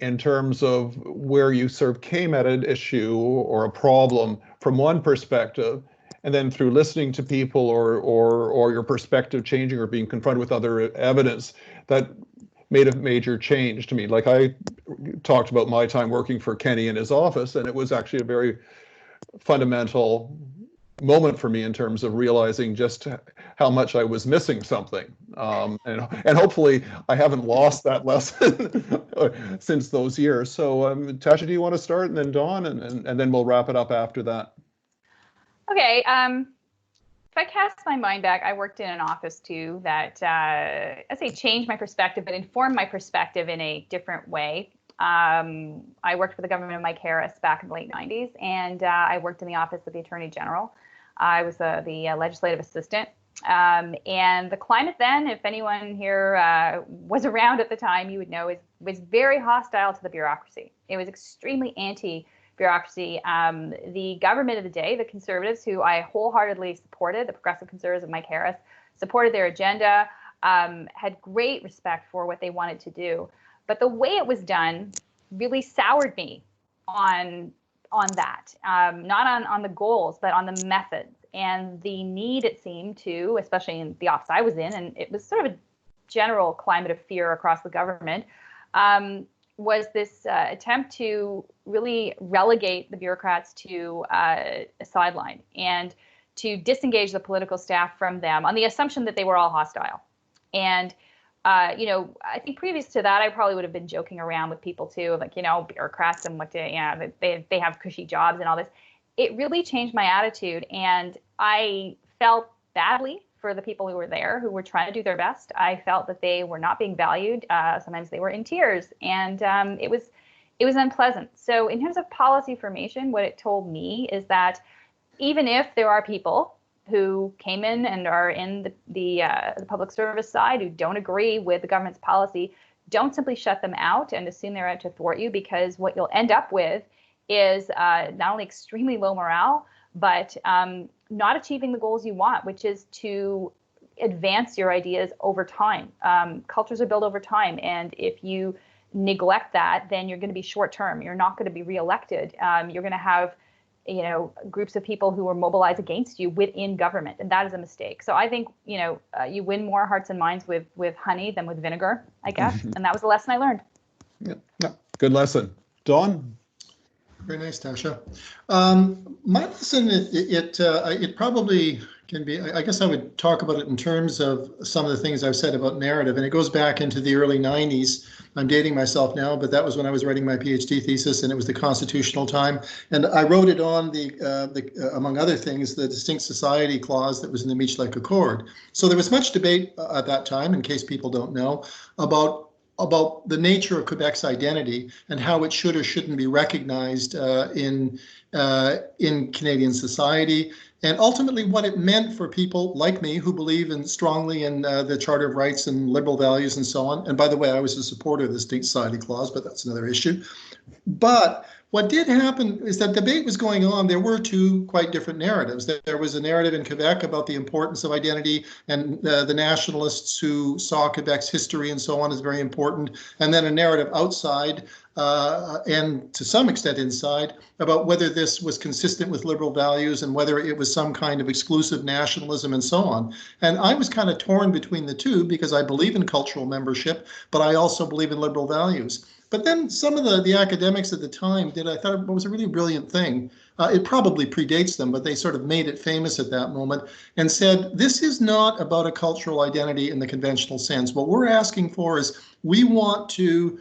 in terms of where you sort of came at an issue or a problem from one perspective, and then through listening to people or your perspective changing or being confronted with other evidence that made a major change to me. Like, I talked about my time working for Kenny in his office, and it was actually a very fundamental moment for me in terms of realizing just how much I was missing something. And hopefully I haven't lost that lesson since those years. So Tasha, do you want to start, and then Dawn, and then we'll wrap it up after that? Okay. If I cast my mind back, I worked in an office too that I'd say changed my perspective, but informed my perspective in a different way. I worked for the government of Mike Harris back in the late 90s, and I worked in the office of the Attorney General. I was the legislative assistant. And the climate then, if anyone here was around at the time, you would know, was very hostile to the bureaucracy. It was extremely anti-bureaucracy. The government of the day, the Conservatives, who I wholeheartedly supported, the Progressive Conservatives of Mike Harris, supported their agenda, had great respect for what they wanted to do. But the way it was done really soured me on that, not on the goals, but on the methods and the need, it seemed to, especially in the office I was in, and it was sort of a general climate of fear across the government, was this attempt to really relegate the bureaucrats to a sideline and to disengage the political staff from them on the assumption that they were all hostile. And I think previous to that, I probably would have been joking around with people too, like, bureaucrats and they have cushy jobs and all this. It really changed my attitude, and I felt badly for the people who were there, who were trying to do their best. I felt that they were not being valued. Sometimes they were in tears, and it was unpleasant. So in terms of policy formation, what it told me is that even if there are people who came in and are in the public service side who don't agree with the government's policy, don't simply shut them out and assume they're out to thwart you, because what you'll end up with is not only extremely low morale, but not achieving the goals you want, which is to advance your ideas over time. Cultures are built over time, and if you neglect that, then you're going to be short term. You're not going to be reelected. You're going to have, groups of people who are mobilized against you within government, and that is a mistake. So I think, you win more hearts and minds with honey than with vinegar, I guess. And that was the lesson I learned. Yeah, good lesson. Dawn? Very nice, Tasha. My lesson, it probably can be, I guess I would talk about it in terms of some of the things I've said about narrative, and it goes back into the early 90s. I'm dating myself now, but that was when I was writing my PhD thesis, and it was the constitutional time. And I wrote it on among other things, the Distinct Society Clause that was in the Meech-Lake Accord. So there was much debate at that time, in case people don't know, about the nature of Quebec's identity and how it should or shouldn't be recognized in Canadian society, and ultimately what it meant for people like me who believe strongly in the Charter of Rights and liberal values and so on. And by the way, I was a supporter of the Distinct Society Clause, but that's another issue. But what did happen is that debate was going on. There were two quite different narratives. There was a narrative in Quebec about the importance of identity, and the nationalists who saw Quebec's history and so on as very important, and then a narrative outside and to some extent inside about whether this was consistent with liberal values and whether it was some kind of exclusive nationalism and so on. And I was kind of torn between the two because I believe in cultural membership, but I also believe in liberal values. But then some of the academics at the time I thought it was a really brilliant thing. It probably predates them, but they sort of made it famous at that moment and said, this is not about a cultural identity in the conventional sense. What we're asking for is we want to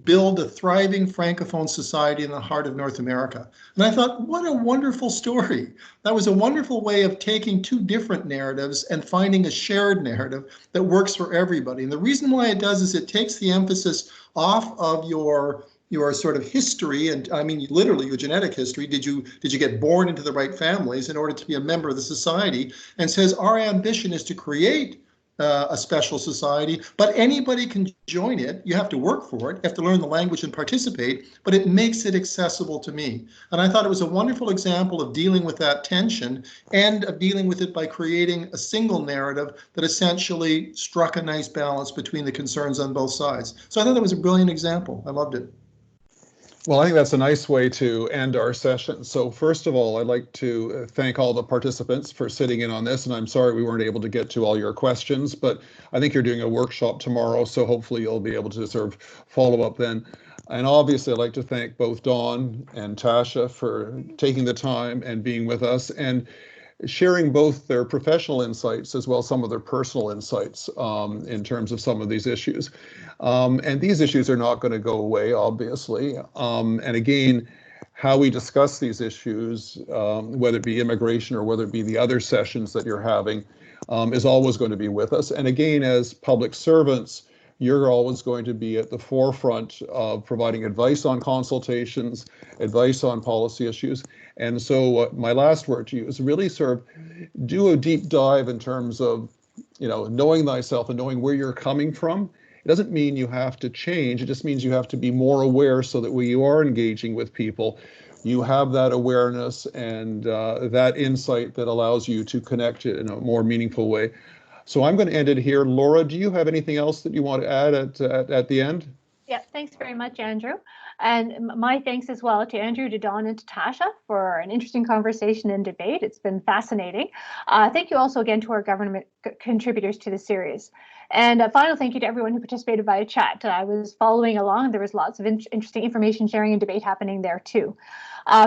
build a thriving Francophone society in the heart of North America. And I thought, what a wonderful story. That was a wonderful way of taking two different narratives and finding a shared narrative that works for everybody. And the reason why it does is it takes the emphasis off of your sort of history, and I mean literally your genetic history. Did you get born into the right families in order to be a member of the society? And says our ambition is to create a special society, but anybody can join it. You have to work for it, you have to learn the language and participate, but it makes it accessible to me. And I thought it was a wonderful example of dealing with that tension and of dealing with it by creating a single narrative that essentially struck a nice balance between the concerns on both sides. So I thought that was a brilliant example. I loved it. Well, I think that's a nice way to end our session. So first of all, I'd like to thank all the participants for sitting in on this, and I'm sorry we weren't able to get to all your questions, but I think you're doing a workshop tomorrow, so hopefully you'll be able to sort of follow up then. And obviously, I'd like to thank both Dawn and Tasha for taking the time and being with us and sharing both their professional insights as well as some of their personal insights in terms of some of these issues. And these issues are not going to go away, obviously. And again, how we discuss these issues, whether it be immigration or whether it be the other sessions that you're having, is always going to be with us. And again, as public servants, you're always going to be at the forefront of providing advice on consultations, advice on policy issues. And so my last word to you is really sort of do a deep dive in terms of, knowing thyself and knowing where you're coming from. It doesn't mean you have to change. It just means you have to be more aware so that when you are engaging with people, you have that awareness and that insight that allows you to connect it in a more meaningful way. So I'm going to end it here. Laura, do you have anything else that you want to add at the end? Yeah, thanks very much, Andrew. And my thanks as well to Andrew, to Dawn, and to Tasha for an interesting conversation and debate. It's been fascinating. Thank you also again to our government contributors to the series. And a final thank you to everyone who participated via chat. I was following along. There was lots of interesting information sharing and debate happening there too.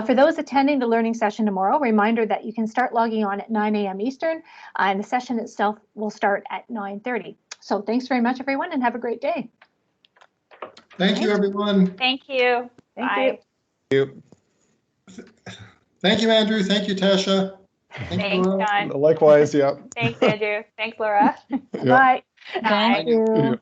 For those attending the learning session tomorrow, reminder that you can start logging on at 9 a.m. Eastern, and the session itself will start at 9:30. So thanks very much, everyone, and have a great day. Thank you, everyone. Thank you. Thank you. Thank you, Andrew. Thank you, Tasha. Thanks, John. Likewise, yeah. Thanks, Andrew. Thanks, Laura. Yeah. Bye. Thank you.